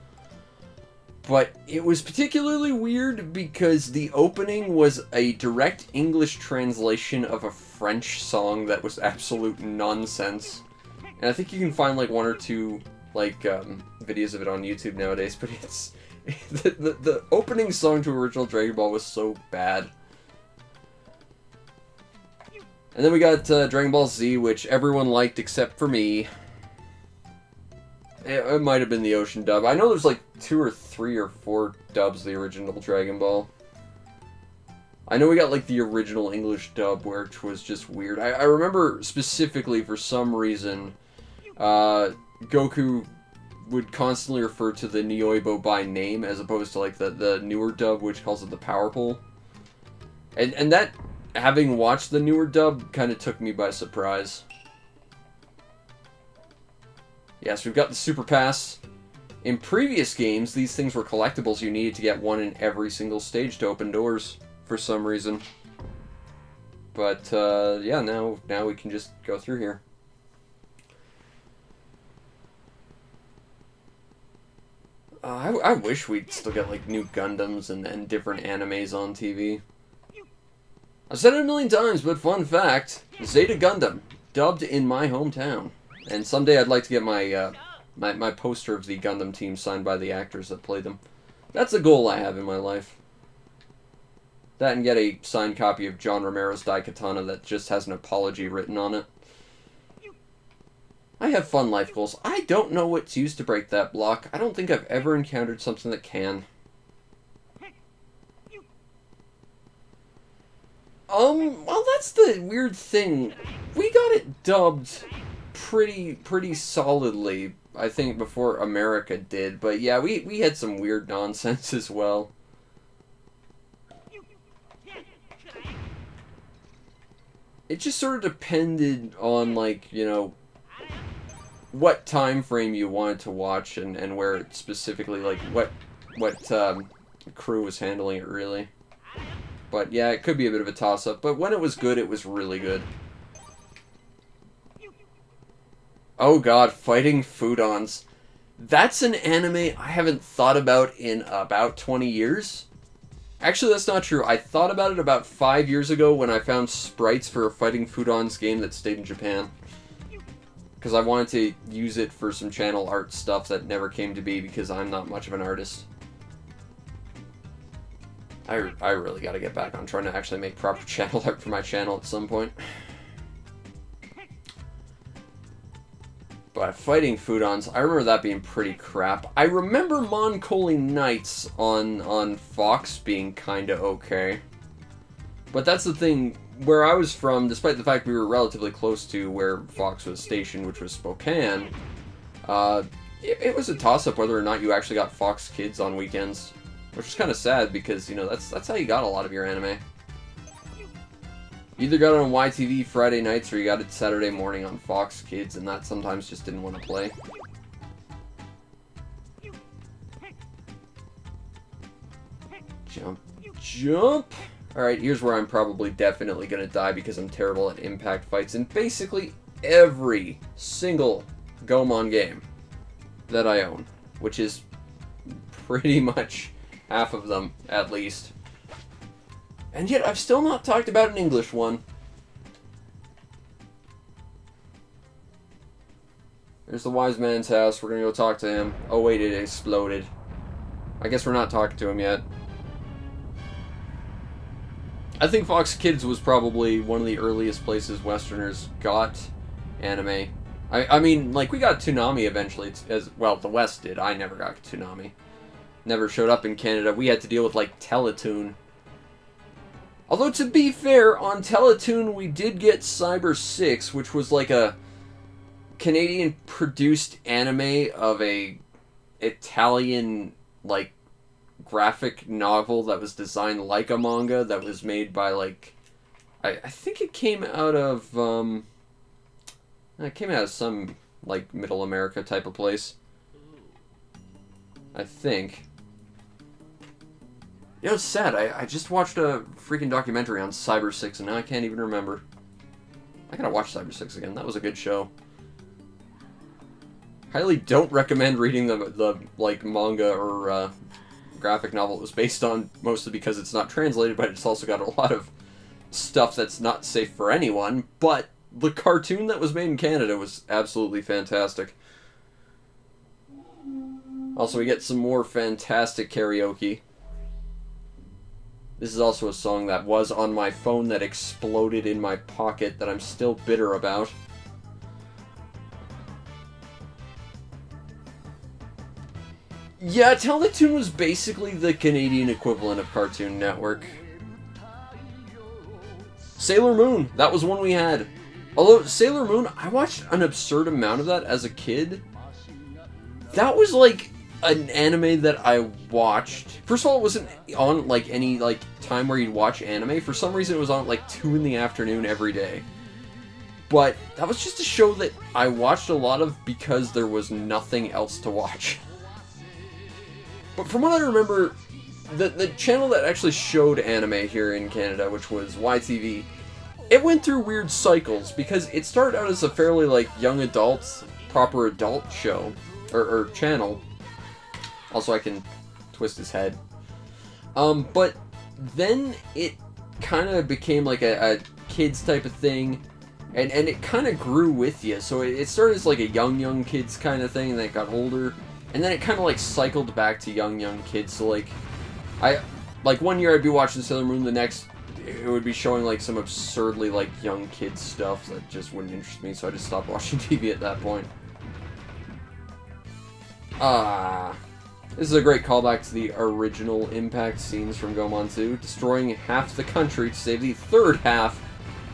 But it was particularly weird because the opening was a direct English translation of a French song that was absolute nonsense. And I think you can find, like, one or two, like, videos of it on YouTube nowadays, but it's... the opening song to original Dragon Ball was so bad. And then we got Dragon Ball Z, which everyone liked except for me. It might have been the Ocean dub. I know there's like 2 or 3 or 4 dubs of the original Dragon Ball. I know we got like the original English dub, which was just weird. I remember specifically for some reason, Goku would constantly refer to the Nyoibo by name as opposed to like the newer dub, which calls it the Power Pole. And that, having watched the newer dub, kind of took me by surprise. Yes, we've got the Super Pass. In previous games, these things were collectibles. You needed to get one in every single stage to open doors, for some reason. But, yeah, now we can just go through here. I wish we'd still get, like, new Gundams and different animes on TV. I've said it a million times, but fun fact, Zeta Gundam, dubbed in my hometown. And someday I'd like to get my my poster of the Gundam team signed by the actors that play them. That's a goal I have in my life. That and get a signed copy of John Romero's Daikatana that just has an apology written on it. I have fun life goals. I don't know what's used to break that block. I don't think I've ever encountered something that can. Well, that's the weird thing. We got it dubbed pretty solidly, I think, before America did. But yeah, we had some weird nonsense as well. It just sort of depended on, like, you know, what time frame you wanted to watch and where it specifically, like, what crew was handling it, really. But yeah, it could be a bit of a toss-up. But when it was good, it was really good. Oh god, Fighting Foodons. That's an anime I haven't thought about in about 20 years. Actually, that's not true. I thought about it about 5 years ago when I found sprites for a Fighting Foodons game that stayed in Japan. Because I wanted to use it for some channel art stuff that never came to be because I'm not much of an artist. I really gotta get back on trying to actually make proper channel art for my channel at some point. But Fighting Foodons, I remember that being pretty crap. I remember Moncoli Nights on Fox being kinda okay. But that's the thing, where I was from, despite the fact we were relatively close to where Fox was stationed, which was Spokane, it was a toss-up whether or not you actually got Fox Kids on weekends. Which is kind of sad because, you know, that's how you got a lot of your anime. You either got it on YTV Friday nights or you got it Saturday morning on Fox Kids, and that sometimes just didn't want to play. Jump. Jump! Alright, here's where I'm probably definitely gonna die because I'm terrible at impact fights in basically every single Goemon game that I own, which is pretty much half of them, at least. And yet, I've still not talked about an English one. There's the wise man's house. We're gonna go talk to him. Oh wait, it exploded. I guess we're not talking to him yet. I think Fox Kids was probably one of the earliest places Westerners got anime. I mean, like, we got Toonami eventually, as well, the West did. I never got Toonami. Never showed up in Canada. We had to deal with, like, Teletoon. Although, to be fair, on Teletoon, we did get Cyber 6, which was, like, a Canadian-produced anime of a Italian, like, graphic novel that was designed like a manga that was made by, like, I think it came out of, some, like, Middle America type of place. I think. You know, it's sad. I just watched a freaking documentary on Cyber 6, and now I can't even remember. I gotta watch Cyber 6 again. That was a good show. Highly don't recommend reading the like, manga or, graphic novel it was based on, mostly because it's not translated, but it's also got a lot of stuff that's not safe for anyone, but the cartoon that was made in Canada was absolutely fantastic. Also, we get some more fantastic karaoke. This is also a song that was on my phone that exploded in my pocket that I'm still bitter about. Yeah, Teletoon was basically the Canadian equivalent of Cartoon Network. Sailor Moon, that was one we had. Although, Sailor Moon, I watched an absurd amount of that as a kid. That was, like, an anime that I watched. First of all, it wasn't on, like, any, like, time where you'd watch anime. For some reason, it was on at, like, 2 in the afternoon every day. But that was just a show that I watched a lot of because there was nothing else to watch. But from what I remember, the channel that actually showed anime here in Canada, which was YTV, it went through weird cycles, because it started out as a fairly, like, young adult, proper adult show, or channel. Also, I can twist his head. But then it kind of became, like, a kids type of thing, and it kind of grew with you. So it started as, like, a young kids kind of thing, and then it got older. And then it kind of, like, cycled back to young kids. So, like, one year I'd be watching Sailor Moon, the next, it would be showing, like, some absurdly, like, young kids stuff that just wouldn't interest me, so I just stopped watching TV at that point. This is a great callback to the original Impact scenes from Goemon 2, destroying half the country to save the third half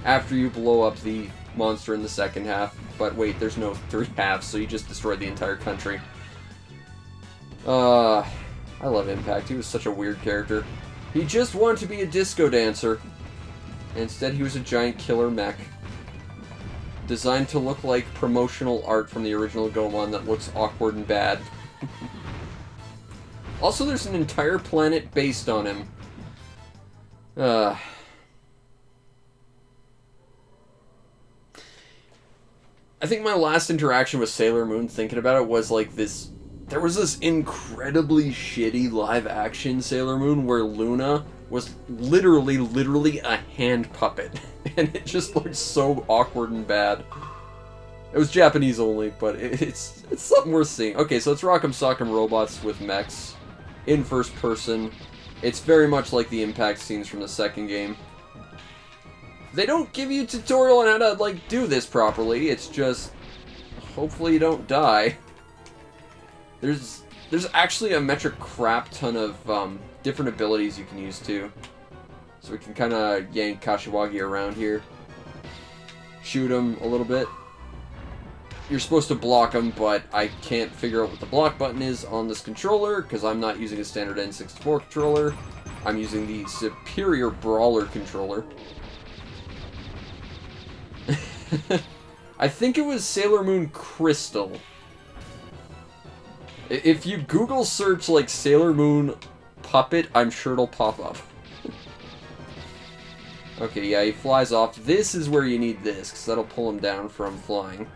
after you blow up the monster in the second half. But wait, there's no 3 halves, so you just destroyed the entire country. I love Impact. He was such a weird character. He just wanted to be a disco dancer. Instead, he was a giant killer mech. Designed to look like promotional art from the original Goemon that looks awkward and bad. Also, there's an entire planet based on him. I think my last interaction with Sailor Moon, thinking about it, was like this... There was this incredibly shitty live-action Sailor Moon where Luna was literally a hand puppet. And it just looked so awkward and bad. It was Japanese only, but it's something worth seeing. Okay, so it's Rock'em Sock'em Robots with mechs in first person. It's very much like the Impact scenes from the second game. They don't give you a tutorial on how to, like, do this properly. It's just, hopefully you don't die. There's actually a metric crap ton of different abilities you can use too. So we can kind of yank Kashiwagi around here. Shoot him a little bit. You're supposed to block him, but I can't figure out what the block button is on this controller, because I'm not using a standard N64 controller. I'm using the superior Brawler controller. I think it was Sailor Moon Crystal. If you Google search, like, Sailor Moon puppet, I'm sure it'll pop up. Okay, yeah, he flies off. This is where you need this, because that'll pull him down from flying.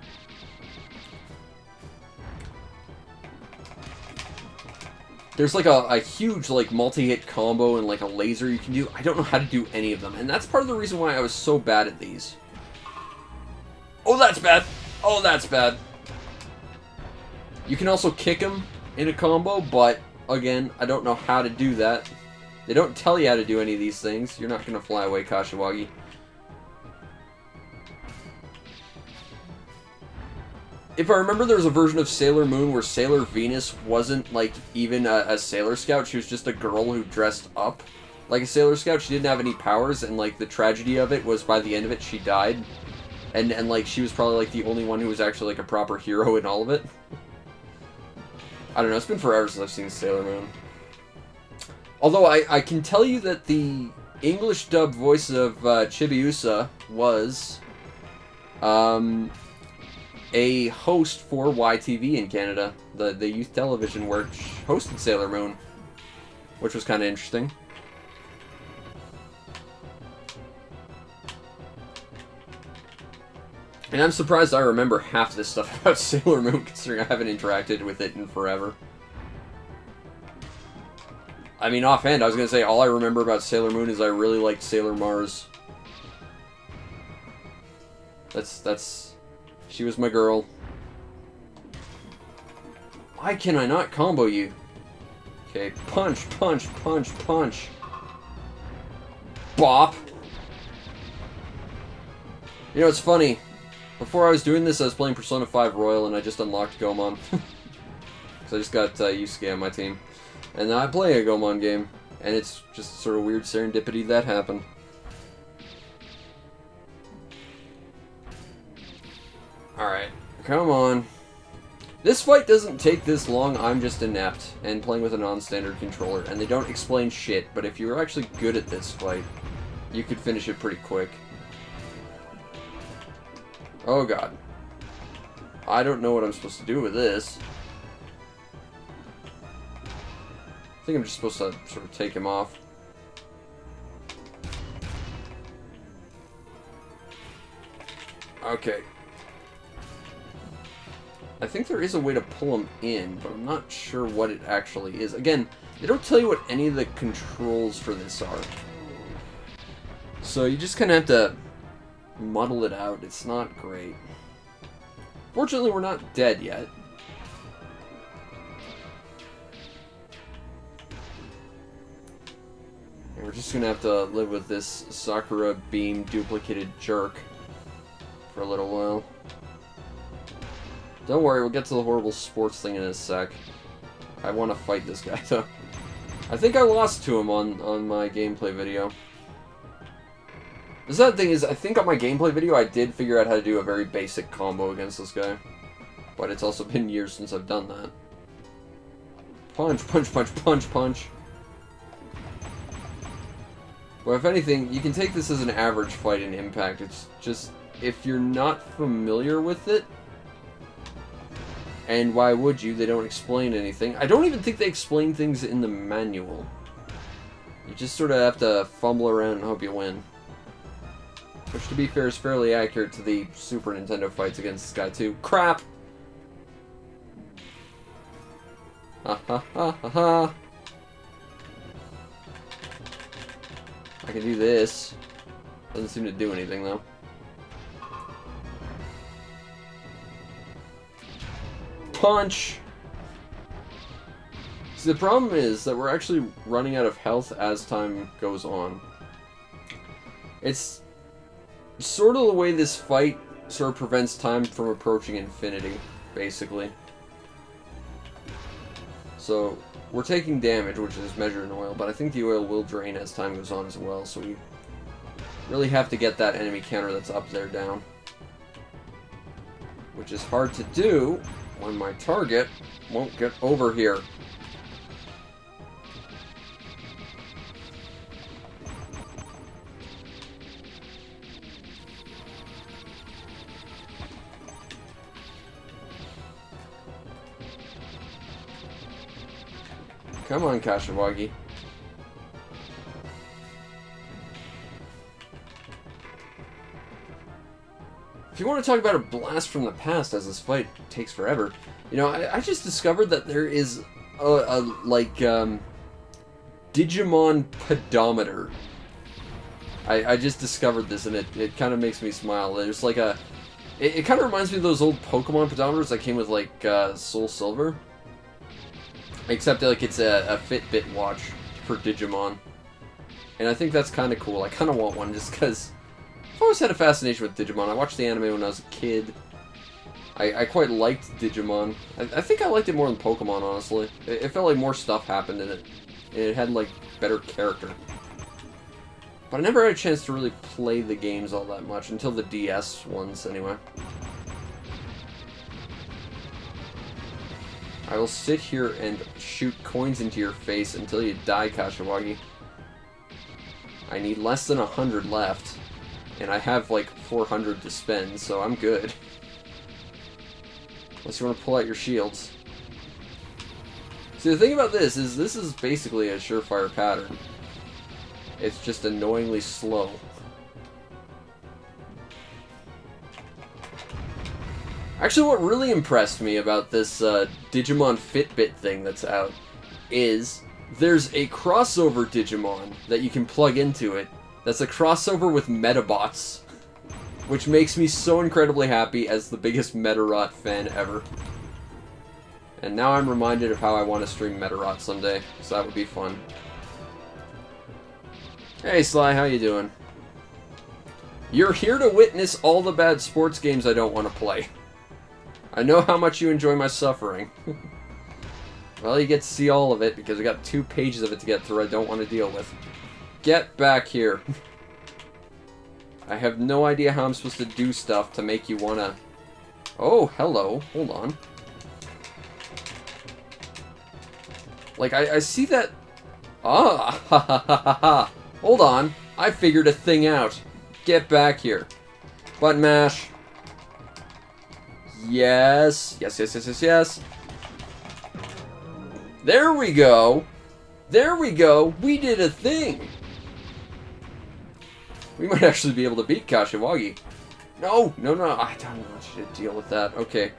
There's like a huge like multi-hit combo and like a laser you can do. I don't know how to do any of them, and that's part of the reason why I was so bad at these. Oh, that's bad! Oh, that's bad! You can also kick him in a combo, but again, I don't know how to do that. They don't tell you how to do any of these things. You're not going to fly away, Kashiwagi. If I remember, there was a version of Sailor Moon where Sailor Venus wasn't, like, even a Sailor Scout. She was just a girl who dressed up like a Sailor Scout. She didn't have any powers, and, like, the tragedy of it was by the end of it, she died. And like, she was probably, like, the only one who was actually, like, a proper hero in all of it. I don't know. It's been forever since I've seen Sailor Moon. Although, I can tell you that the English dubbed voice of Chibiusa was a host for YTV in Canada. The youth television where hosted Sailor Moon, which was kind of interesting. And I'm surprised I remember half this stuff about Sailor Moon, considering I haven't interacted with it in forever. I mean, offhand, I was going to say, all I remember about Sailor Moon is I really liked Sailor Mars. She was my girl. Why can I not combo you? Okay, punch, punch, punch, punch. Bop. You know, it's funny. Before I was doing this, I was playing Persona 5 Royal, and I just unlocked Goemon. So I just got Yusuke on my team. And now I play a Goemon game, and it's just sort of weird serendipity that happened. Alright, come on. This fight doesn't take this long, I'm just inept, and playing with a non-standard controller, and they don't explain shit, but if you're actually good at this fight, you could finish it pretty quick. Oh god. I don't know what I'm supposed to do with this. I think I'm just supposed to sort of take him off. Okay. I think there is a way to pull him in, but I'm not sure what it actually is. Again, they don't tell you what any of the controls for this are. So you just kind of have to muddle it out. It's not great. Fortunately, we're not dead yet. And we're just gonna have to live with this Sakura beam duplicated jerk for a little while. Don't worry, we'll get to the horrible sports thing in a sec. I want to fight this guy, though. I think I lost to him on my gameplay video. The sad thing is, I think on my gameplay video I did figure out how to do a very basic combo against this guy. But it's also been years since I've done that. Punch, punch, punch, punch, punch. Well, if anything, you can take this as an average fight in Impact. It's just, if you're not familiar with it, and why would you? They don't explain anything. I don't even think they explain things in the manual. You just sort of have to fumble around and hope you win. Which, to be fair, is fairly accurate to the Super Nintendo fights against this guy, too. Crap! Ha ha ha ha ha! I can do this. Doesn't seem to do anything, though. Punch! See, the problem is that we're actually running out of health as time goes on. It's sort of the way this fight sort of prevents time from approaching infinity, basically. So, we're taking damage, which is measured in oil, but I think the oil will drain as time goes on as well, so we really have to get that enemy counter that's up there down. Which is hard to do when my target won't get over here. Come on, Kashiwagi. if you want to talk about a blast from the past, as this fight takes forever, you know, I just discovered that there is Digimon pedometer. I just discovered this, and it kind of makes me smile. There's like a... It kind of reminds me of those old Pokemon pedometers that came with, like, Soul Silver. Except, like, it's a Fitbit watch for Digimon. And I think that's kind of cool. I kind of want one, just because I've always had a fascination with Digimon. I watched the anime when I was a kid. I quite liked Digimon. I think I liked it more than Pokemon, honestly. It felt like more stuff happened in it. It had, like, better character. But I never had a chance to really play the games all that much, until the DS ones, anyway. I will sit here and shoot coins into your face until you die, Kashiwagi. I need less than 100 left, and I have, like, 400 to spend, so I'm good. Unless you want to pull out your shields. See, the thing about this is basically a surefire pattern. It's just annoyingly slow. Actually, what really impressed me about this Digimon Fitbit thing that's out is there's a crossover Digimon that you can plug into it that's a crossover with Metabots, which makes me so incredibly happy as the biggest Metarot fan ever. And now I'm reminded of how I want to stream Metarot someday, so that would be fun. Hey Sly, how you doing? You're here to witness all the bad sports games I don't want to play. I know how much you enjoy my suffering. Well, you get to see all of it, because I got 2 pages of it to get through I don't want to deal with. Get back here. I have no idea how I'm supposed to do stuff to make you want to... Oh, hello. Hold on. Like, I see that... Ah, ha ha ha ha ha. Hold on. I figured a thing out. Get back here. Button mash. Yes. Yes, yes, yes, yes, yes. There we go. There we go. We did a thing. We might actually be able to beat Kashiwagi. No, no, no. I don't want you to deal with that. Okay.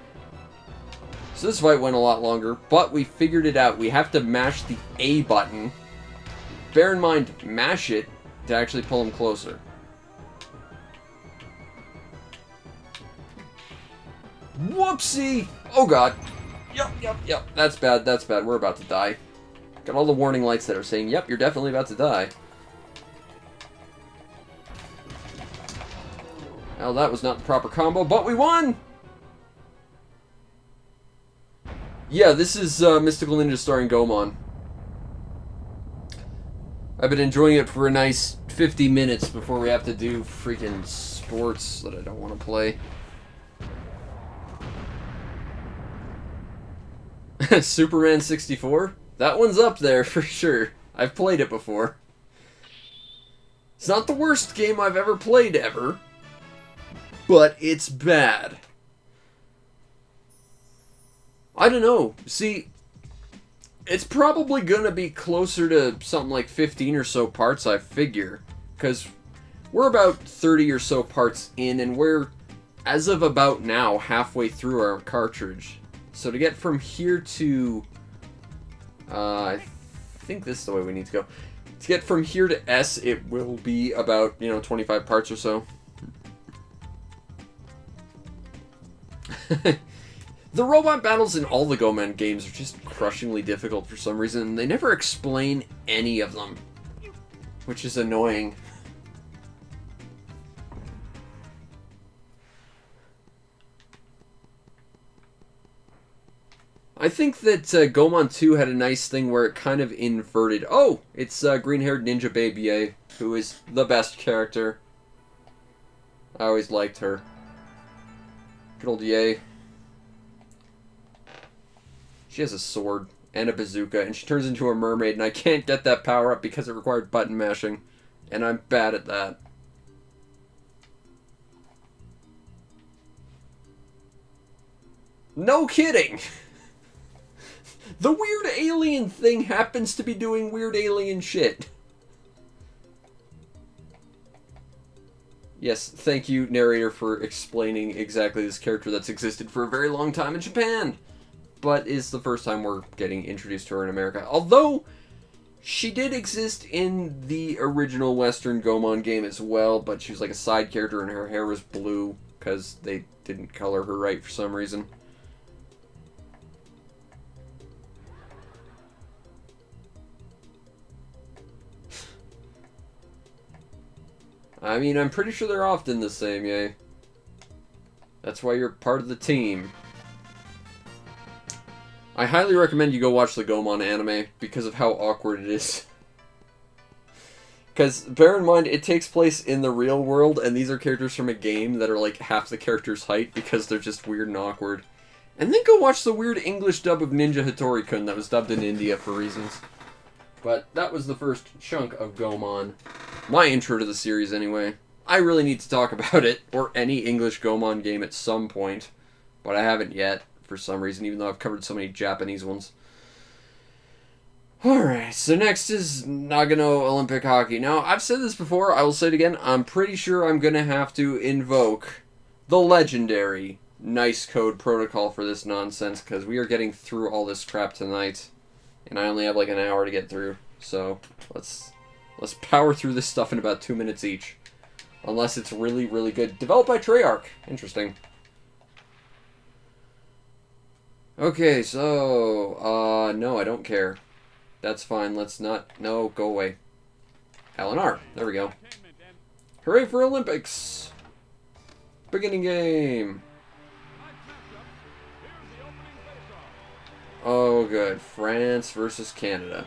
So this fight went a lot longer, but we figured it out. We have to mash the A button. Bear in mind, mash it to actually pull him closer. Whoopsie! Oh god. Yep, yep, yep. That's bad, that's bad. We're about to die. Got all the warning lights that are saying, yep, you're definitely about to die. Well, that was not the proper combo, but we won! Yeah, this is Mystical Ninja starring Goemon. I've been enjoying it for a nice 50 minutes before we have to do freaking sports that I don't want to play. Superman 64? That one's up there for sure. I've played it before. It's not the worst game I've ever played ever, but it's bad. I don't know. See, it's probably gonna be closer to something like 15 or so parts, I figure. Because we're about 30 or so parts in, and we're, as of about now, halfway through our cartridge. So to get from here to... I think this is the way we need to go. To get from here to S, it will be about, 25 parts or so. The robot battles in all the Goemon games are just crushingly difficult for some reason. They never explain any of them, which is annoying. I think that Goemon 2 had a nice thing where it kind of inverted. Oh, it's green-haired ninja baby A, who is the best character. I always liked her. Good old Ye. She has a sword and a bazooka, and she turns into a mermaid, and I can't get that power up because it required button mashing, and I'm bad at that. No kidding! The weird alien thing happens to be doing weird alien shit. Yes, thank you, narrator, for explaining exactly this character that's existed for a very long time in Japan. But it's the first time we're getting introduced to her in America. Although, she did exist in the original Western Goemon game as well, but she was like a side character and her hair was blue because they didn't color her right for some reason. I mean, I'm pretty sure they're often the same, yay. That's why you're part of the team. I highly recommend you go watch the Goemon anime because of how awkward it is. Because, bear in mind, it takes place in the real world, and these are characters from a game that are like half the character's height because they're just weird and awkward. And then go watch the weird English dub of Ninja Hattori-kun that was dubbed in India for reasons. But that was the first chunk of Goemon. My intro to the series, anyway. I really need to talk about it, or any English Goemon game at some point. But I haven't yet, for some reason, even though I've covered so many Japanese ones. Alright, so next is Nagano Olympic Hockey. Now, I've said this before, I will say it again, I'm pretty sure I'm going to have to invoke the legendary Nice Code protocol for this nonsense, because we are getting through all this crap tonight. And I only have like an hour to get through, so let's power through this stuff in about 2 minutes each. Unless it's really, really good. Developed by Treyarch. Interesting. Okay, so, no, I don't care. That's fine, let's not, no, go away. LNR, there we go. Hooray for Olympics! Beginning game. Oh, good. France versus Canada.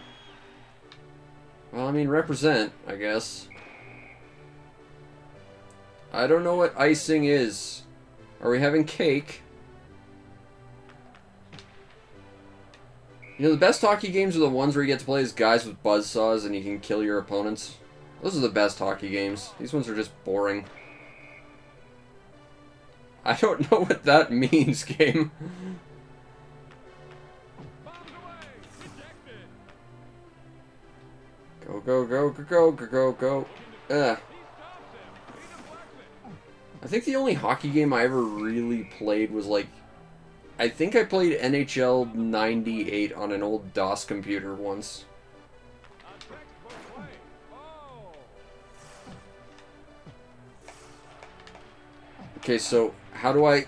Well, I mean, represent, I guess. I don't know what icing is. Are we having cake? You know, the best hockey games are the ones where you get to play as guys with buzzsaws and you can kill your opponents. Those are the best hockey games. These ones are just boring. I don't know what that means, game. Go, go, go, go, go, go, go. Ugh. I think the only hockey game I ever really played was like... I think I played NHL 98 on an old DOS computer once. Okay, so how do I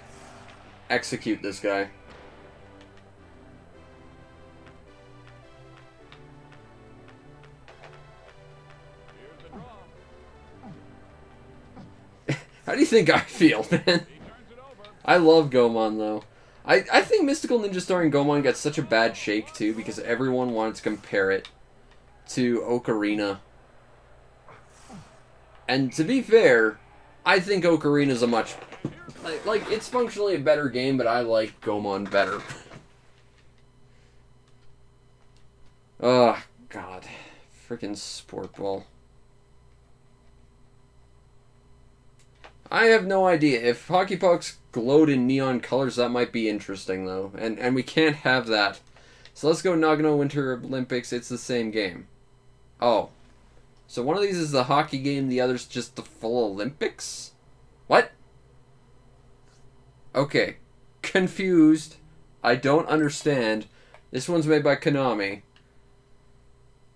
execute this guy? How do you think I feel, man? I love Goemon, though. I think Mystical Ninja starring Goemon got such a bad shake, too, because everyone wanted to compare it to Ocarina. And to be fair, I think Ocarina's a much... Like, it's functionally a better game, but I like Goemon better. Oh, God. Frickin' SPORTBALL. I have no idea. If hockey pucks glowed in neon colors, that might be interesting, though. And we can't have that. So let's go Nagano Winter Olympics. It's the same game. Oh. So one of these is the hockey game, the other's just the full Olympics? What? Okay. Confused. I don't understand. This one's made by Konami.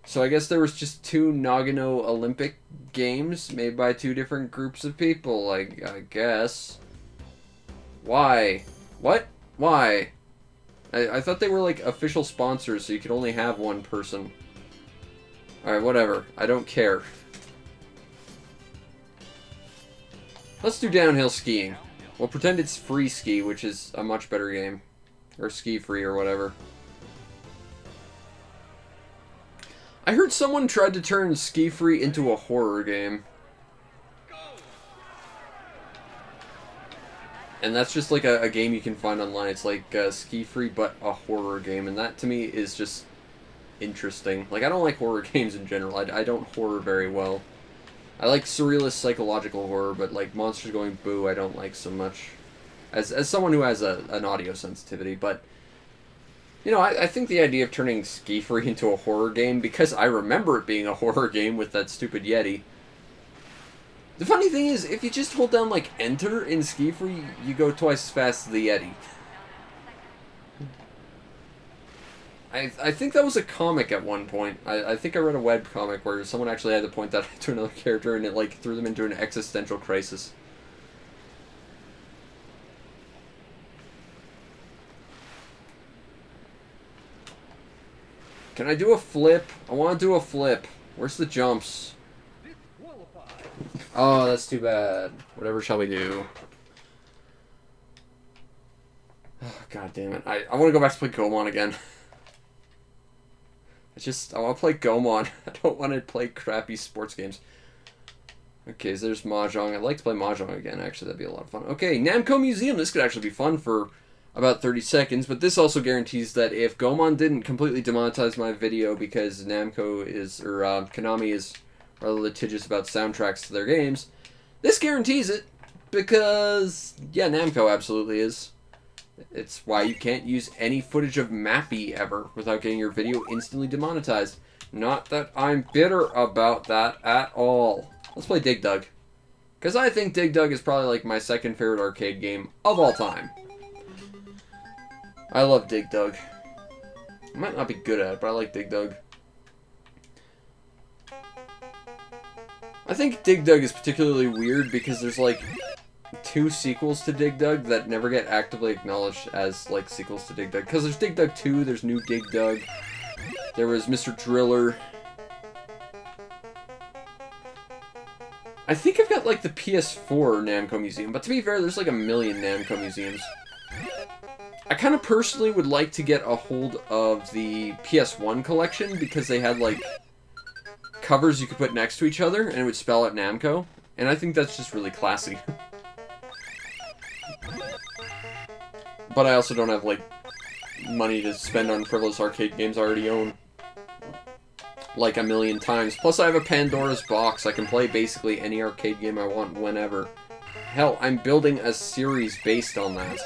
So I guess there was just two Nagano Olympic games made by two different groups of people, I guess. Why? What? Why? I thought they were like official sponsors, so you could only have one person. Alright, whatever. I don't care. Let's do downhill skiing. We'll pretend it's free ski, which is a much better game. Or ski free or whatever. I heard someone tried to turn Ski Free into a horror game. And that's just like a game you can find online. It's like Ski Free, but a horror game. And that, to me, is just interesting. Like, I don't like horror games in general. I don't horror very well. I like surrealist psychological horror, but like monsters going boo, I don't like so much. As someone who has an audio sensitivity, but... You know, I think the idea of turning Ski Free into a horror game, because I remember it being a horror game with that stupid Yeti. The funny thing is, if you just hold down, like, Enter in Ski Free, you go twice as fast as the Yeti. I think that was a comic at one point. I think I read a web comic where someone actually had to point that out to another character and it, like, threw them into an existential crisis. Can I do a flip? I want to do a flip. Where's the jumps? Oh, that's too bad. Whatever shall we do? Oh, God damn it. I want to go back to play Goemon again. I want to play Goemon. I don't want to play crappy sports games. Okay, so there's Mahjong. I'd like to play Mahjong again, actually. That'd be a lot of fun. Okay, Namco Museum. This could actually be fun for about 30 seconds, but this also guarantees that if Goemon didn't completely demonetize my video because Namco is, or Konami is rather litigious about soundtracks to their games, this guarantees it, because, yeah, Namco absolutely is. It's why you can't use any footage of Mappy ever without getting your video instantly demonetized. Not that I'm bitter about that at all. Let's play Dig Dug. Because I think Dig Dug is probably like my second favorite arcade game of all time. I love Dig Dug. I might not be good at it, but I like Dig Dug. I think Dig Dug is particularly weird because there's like 2 sequels to Dig Dug that never get actively acknowledged as like sequels to Dig Dug. Because there's Dig Dug 2, there's New Dig Dug, there was Mr. Driller. I think I've got like the PS4 Namco Museum, but to be fair, there's like a million Namco museums. I kind of personally would like to get a hold of the PS1 collection because they had like covers you could put next to each other and it would spell out Namco, and I think that's just really classy. But I also don't have like money to spend on frivolous arcade games I already own like a million times. Plus I have a Pandora's box. I can play basically any arcade game I want whenever. Hell, I'm building a series based on that.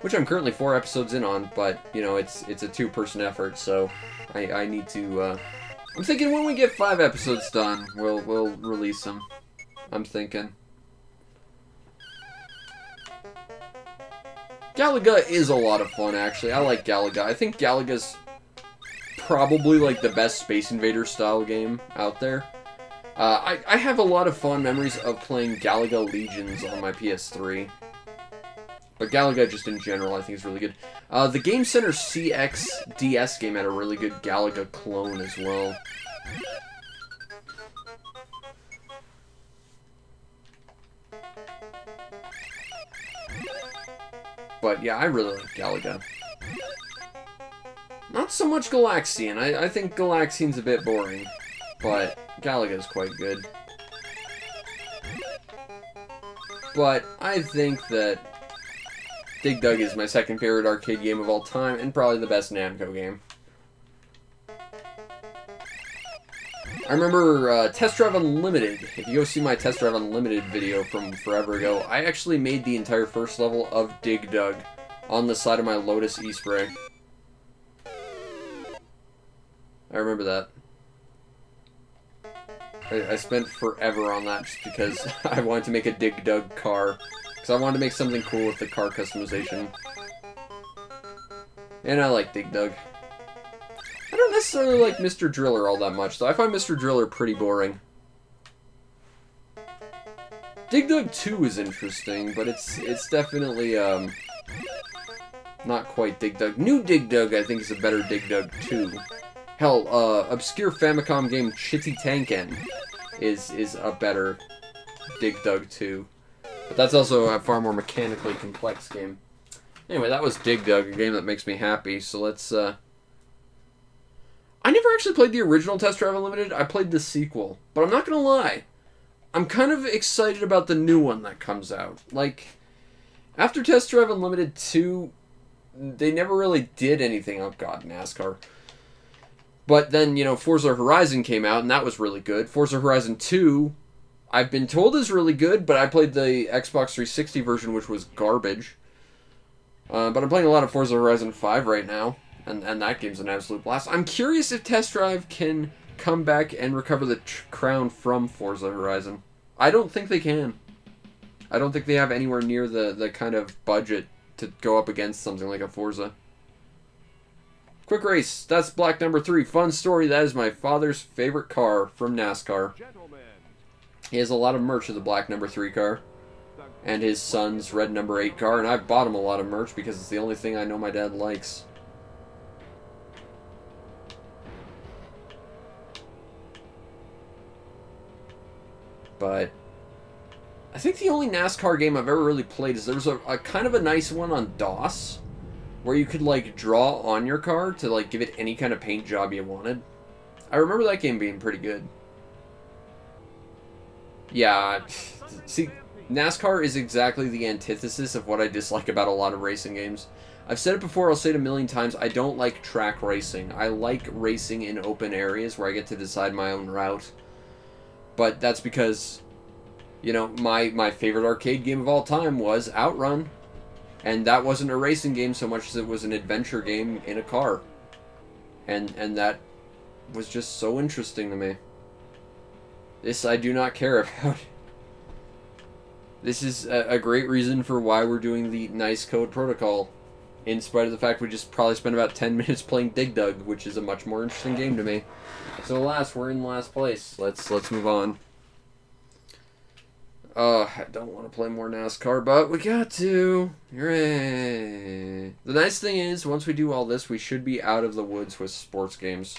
Which I'm currently 4 episodes in on, but, you know, it's a 2-person effort, so I need to, I'm thinking when we get 5 episodes done, we'll release them. I'm thinking. Galaga is a lot of fun, actually. I like Galaga. I think Galaga's probably, like, the best Space Invader style game out there. I have a lot of fond memories of playing Galaga Legions on my PS3. But Galaga, just in general, I think is really good. The Game Center CX DS game had a really good Galaga clone as well. But yeah, I really like Galaga. Not so much Galaxian. I think Galaxian's a bit boring. But Galaga's quite good. But I think that Dig Dug is my second favorite arcade game of all time, and probably the best Namco game. I remember Test Drive Unlimited. If you go see my Test Drive Unlimited video from forever ago, I actually made the entire first level of Dig Dug on the side of my Lotus E-Spray. I remember that. I spent forever on that just because I wanted to make a Dig Dug car. Because I wanted to make something cool with the car customization. And I like Dig Dug. I don't necessarily like Mr. Driller all that much, though. I find Mr. Driller pretty boring. Dig Dug 2 is interesting, but it's definitely, not quite Dig Dug. New Dig Dug, I think, is a better Dig Dug 2. Hell, obscure Famicom game Chitty Tanken is a better Dig Dug 2. But that's also a far more mechanically complex game. Anyway, that was Dig Dug, a game that makes me happy, so let's, I never actually played the original Test Drive Unlimited, I played the sequel. But I'm not gonna lie, I'm kind of excited about the new one that comes out. Like, after Test Drive Unlimited 2, they never really did anything. Oh god, NASCAR. But then, you know, Forza Horizon came out, and that was really good. Forza Horizon 2... I've been told is really good, but I played the Xbox 360 version, which was garbage. But I'm playing a lot of Forza Horizon 5 right now, and that game's an absolute blast. I'm curious if Test Drive can come back and recover the crown from Forza Horizon? I don't think they can. I don't think they have anywhere near the kind of budget to go up against something like a Forza. Quick race. That's black number 3. Fun story. That is my father's favorite car from NASCAR. He has a lot of merch of the black number 3 car. And his son's red number 8 car. And I've bought him a lot of merch because it's the only thing I know my dad likes. But I think the only NASCAR game I've ever really played is there was a kind of a nice one on DOS where you could like draw on your car to like give it any kind of paint job you wanted. I remember that game being pretty good. Yeah, see, NASCAR is exactly the antithesis of what I dislike about a lot of racing games. I've said it before, I'll say it a million times, I don't like track racing. I like racing in open areas where I get to decide my own route. But that's because, you know, my favorite arcade game of all time was Outrun. And that wasn't a racing game so much as it was an adventure game in a car. And that was just so interesting to me. This I do not care about. This is a great reason for why we're doing the Nice Code Protocol. In spite of the fact we just probably spent about 10 minutes playing Dig Dug, which is a much more interesting game to me. So alas, we're in last place. Let's move on. I don't want to play more NASCAR, but we got to. Hooray! The nice thing is, once we do all this, we should be out of the woods with sports games.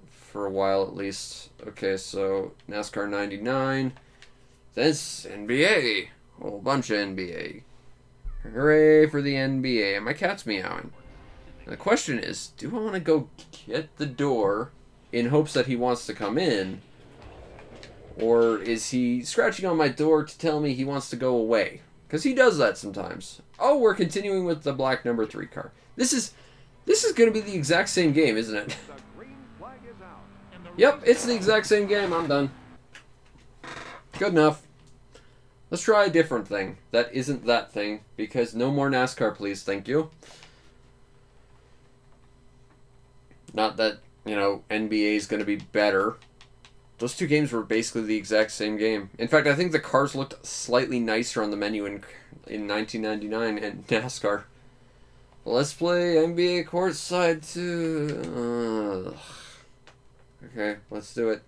For a while, at least. Okay, so NASCAR 99. This NBA. A whole bunch of NBA. Hooray for the NBA. And my cat's meowing. And the question is, do I want to go get the door in hopes that he wants to come in? Or is he scratching on my door to tell me he wants to go away? Because he does that sometimes. Oh, we're continuing with the black number 3 car. This is going to be the exact same game, isn't it? Yep, it's the exact same game. I'm done. Good enough. Let's try a different thing. That isn't that thing. Because no more NASCAR, please. Thank you. Not that, you know, NBA is going to be better. Those two games were basically the exact same game. In fact, I think the cars looked slightly nicer on the menu in 1999 and NASCAR. Let's play NBA Courtside 2. Okay, let's do it.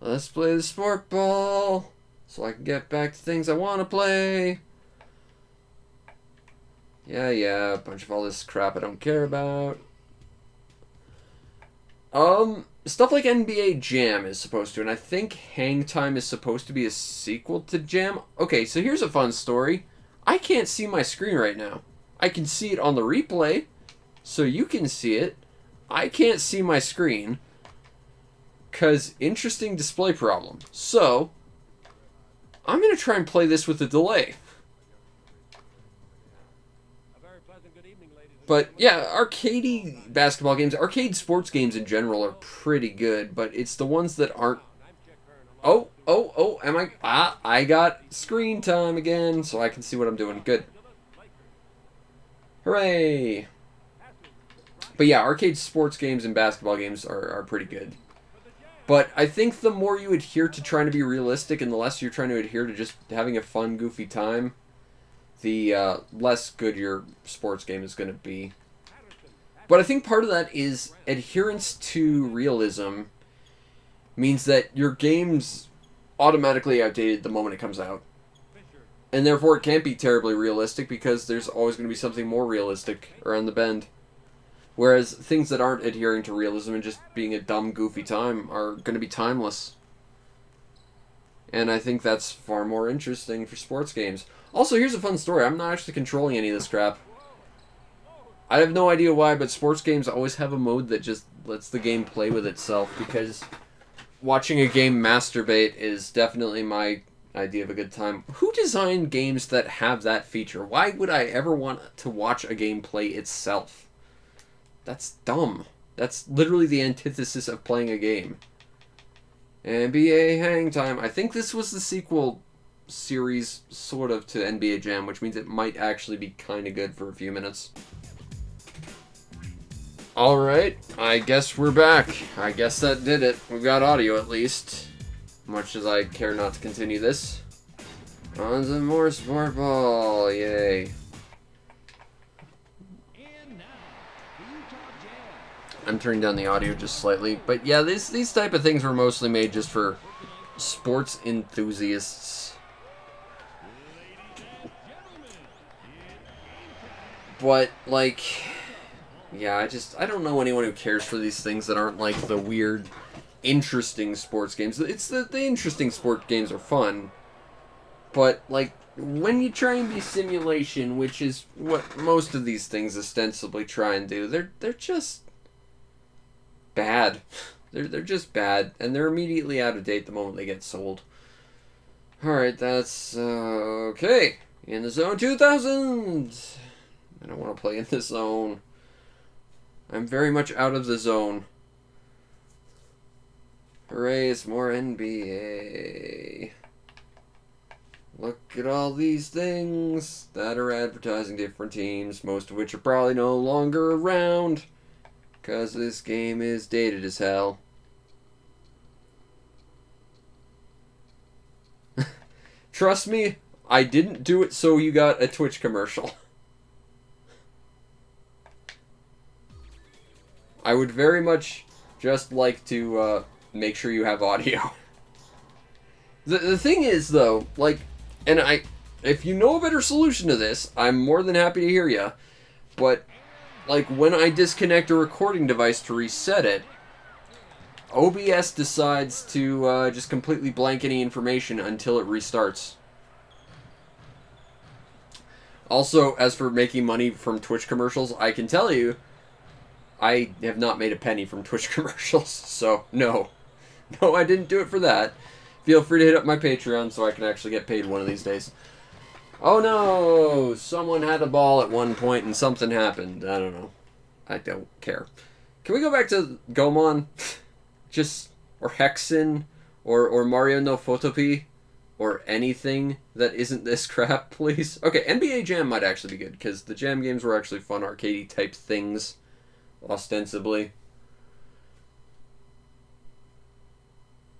Let's play the sport ball so I can get back to things I want to play. Yeah, a bunch of all this crap I don't care about. Stuff like NBA Jam is supposed to, and I think Hangtime is supposed to be a sequel to Jam. Okay, so here's a fun story. I can't see my screen right now. I can see it on the replay, so you can see it. I can't see my screen, because interesting display problem. So, I'm going to try and play this with a delay. But yeah, arcade basketball games, arcade sports games in general are pretty good, but it's the ones that aren't... Oh, I got screen time again, so I can see what I'm doing. Good. Hooray! But yeah, arcade sports games and basketball games are pretty good. But I think the more you adhere to trying to be realistic and the less you're trying to adhere to just having a fun, goofy time, the less good your sports game is going to be. But I think part of that is adherence to realism means that your game's automatically outdated the moment it comes out. And therefore it can't be terribly realistic because there's always going to be something more realistic around the bend. Whereas things that aren't adhering to realism and just being a dumb, goofy time are going to be timeless. And I think that's far more interesting for sports games. Also, here's a fun story. I'm not actually controlling any of this crap. I have no idea why, but sports games always have a mode that just lets the game play with itself, because watching a game masturbate is definitely my idea of a good time. Who designed games that have that feature? Why would I ever want to watch a game play itself? That's dumb. That's literally the antithesis of playing a game. NBA Hangtime. I think this was the sequel series, sort of, to NBA Jam, which means it might actually be kind of good for a few minutes. Alright, I guess we're back. I guess that did it. We've got audio at least. Much as I care not to continue this. On some more sport ball, yay. I'm turning down the audio just slightly. But yeah, these type of things were mostly made just for sports enthusiasts. But, like... yeah, I don't know anyone who cares for these things that aren't like the weird, interesting sports games. It's the interesting sport games are fun. But, like, when you try and be simulation, which is what most of these things ostensibly try and do, they're just bad. They're just bad, and they're immediately out of date the moment they get sold. Alright, that's, okay. In the Zone 2000! I don't want to play in this zone. I'm very much out of the zone. Hooray, it's more NBA. Look at all these things that are advertising different teams, most of which are probably no longer around. Because this game is dated as hell. Trust me, I didn't do it so you got a Twitch commercial. I would very much just like to make sure you have audio. The thing is, though, like, and if you know a better solution to this, I'm more than happy to hear ya. But, like, when I disconnect a recording device to reset it, OBS decides to just completely blank any information until it restarts. Also, as for making money from Twitch commercials, I can tell you, I have not made a penny from Twitch commercials, so no. No, I didn't do it for that. Feel free to hit up my Patreon so I can actually get paid one of these days. Oh no! Someone had a ball at one point and something happened. I don't know. I don't care. Can we go back to Goemon? Or Hexen? Or Mario no Photopea? Or anything that isn't this crap, please? Okay, NBA Jam might actually be good, because the Jam games were actually fun arcadey type things. Ostensibly.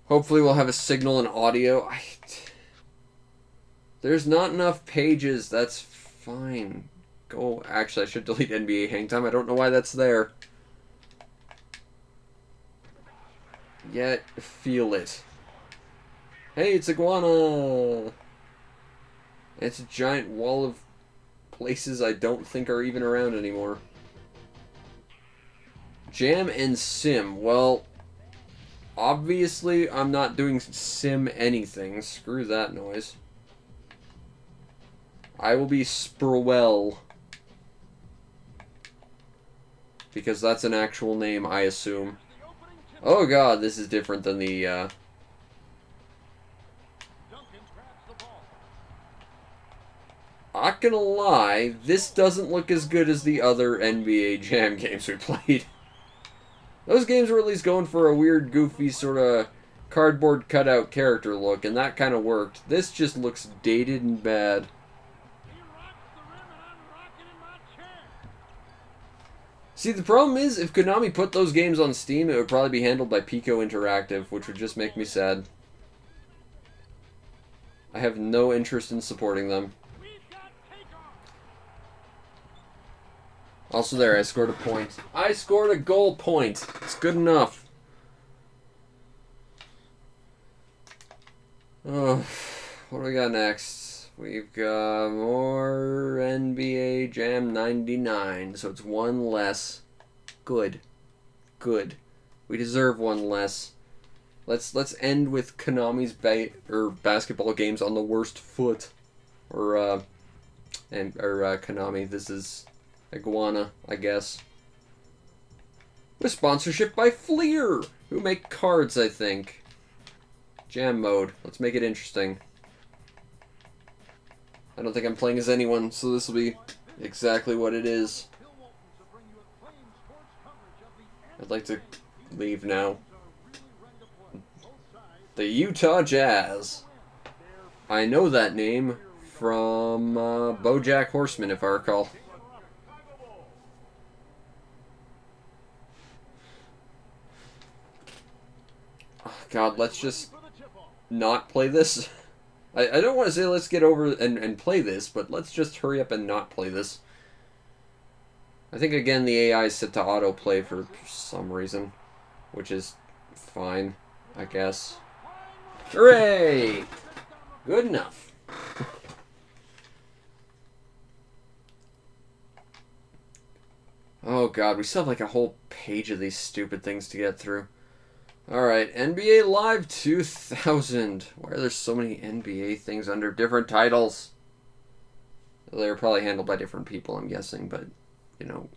Hopefully we'll have a signal and audio. There's not enough pages. That's fine. Actually, I should delete NBA Hangtime. I don't know why that's there. Yet, feel it. Hey, it's Iguana! It's a giant wall of places I don't think are even around anymore. Jam and Sim. Well, obviously I'm not doing Sim anything. Screw that noise. I will be Spurwell. Because that's an actual name, I assume. Oh god, this is different than the, Not gonna lie, this doesn't look as good as the other NBA Jam games we played. Those games were at least going for a weird, goofy, sort of cardboard cutout character look, and that kind of worked. This just looks dated and bad. See, the problem is, if Konami put those games on Steam, it would probably be handled by Pico Interactive, which would just make me sad. I have no interest in supporting them. Also there, I scored a point. I scored a goal point. It's good enough. Oh, what do we got next? We've got more NBA Jam 99, so it's one less. Good. Good. We deserve one less. Let's end with Konami's basketball games on the worst foot. Or Konami, this is Iguana, I guess. With sponsorship by Fleer, who make cards, I think. Jam mode. Let's make it interesting. I don't think I'm playing as anyone, so this will be exactly what it is. I'd like to leave now. The Utah Jazz. I know that name from BoJack Horseman, if I recall. Oh, God, let's just not play this. I don't want to say let's get over and play this, but let's just hurry up and not play this. I think, again, the AI is set to autoplay for some reason, which is fine, I guess. Hooray! Good enough. Oh, God, we still have like a whole page of these stupid things to get through. Alright, NBA Live 2000. Why are there so many NBA things under different titles? They're probably handled by different people, I'm guessing, but, you know.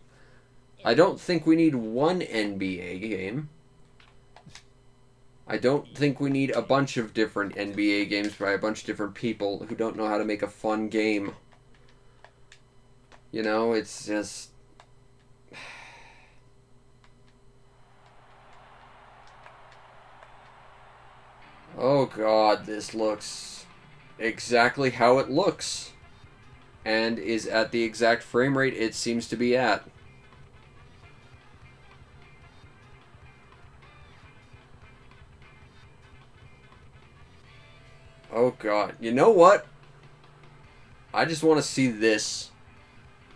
I don't think we need one NBA game. I don't think we need a bunch of different NBA games by a bunch of different people who don't know how to make a fun game. You know, it's just... Oh God, this looks exactly how it looks. And is at the exact frame rate it seems to be at. Oh God, you know what? I just want to see this.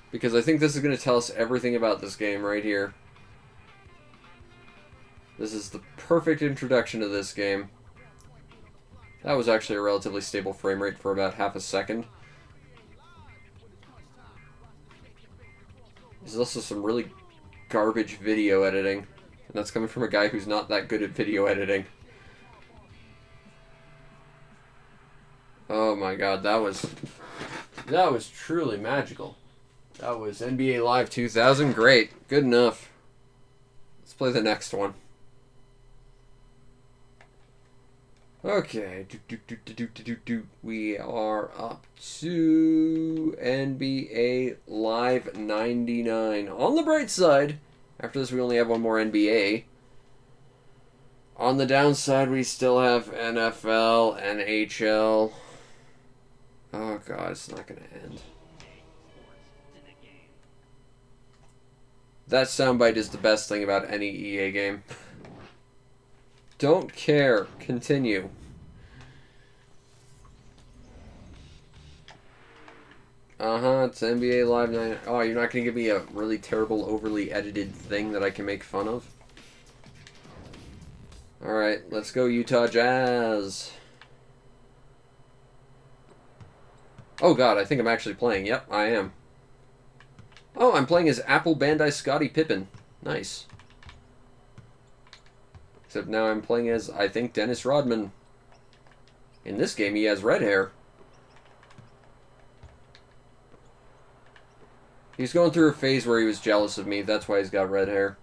Because I think this is going to tell us everything about this game right here. This is the perfect introduction to this game. That was actually a relatively stable frame rate for about half a second. There's also some really garbage video editing. And that's coming from a guy who's not that good at video editing. Oh my God, that was truly magical. That was NBA Live 2000. Great. Good enough. Let's play the next one. Okay. We are up to NBA Live 99. On the bright side, after this we only have one more NBA. On the downside, we still have NFL, NHL. Oh God, it's not going to end. That soundbite is the best thing about any EA game. Don't care. Continue. It's NBA Live 9. Oh, you're not going to give me a really terrible, overly edited thing that I can make fun of? Alright, let's go Utah Jazz. Oh God, I think I'm actually playing. Yep, I am. Oh, I'm playing as Apple Bandai Scottie Pippen. Nice. Except now I'm playing as, I think, Dennis Rodman. In this game, he has red hair. He's going through a phase where he was jealous of me. That's why he's got red hair.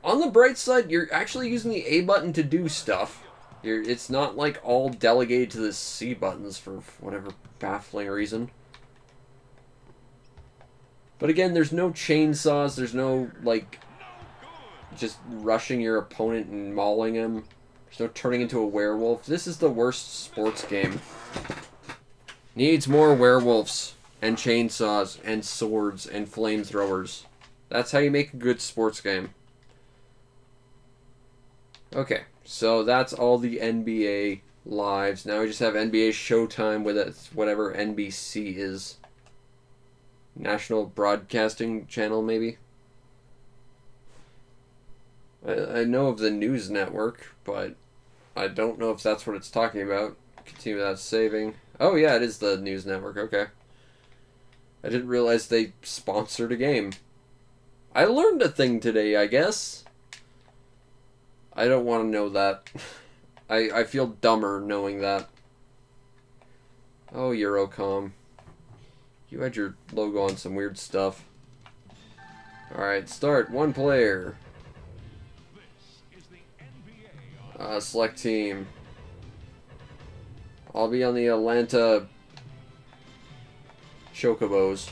On the bright side, you're actually using the A button to do stuff. It's not like all delegated to the C buttons for whatever baffling reason. But again, there's no chainsaws, there's no, like, just rushing your opponent and mauling him. There's no turning into a werewolf. This is the worst sports game. Needs more werewolves, and chainsaws, and swords, and flamethrowers. That's how you make a good sports game. Okay, so that's all the NBA lives. Now we just have NBA Showtime with it, whatever NBC is. National Broadcasting Channel, maybe? I know of the News Network, but I don't know if that's what it's talking about. Continue without saving. Oh yeah, it is the News Network, okay. I didn't realize they sponsored a game. I learned a thing today, I guess. I don't want to know that. I feel dumber knowing that. Oh, Eurocom. You had your logo on some weird stuff. Alright, start. One player. Select team. I'll be on the Atlanta Chocobos.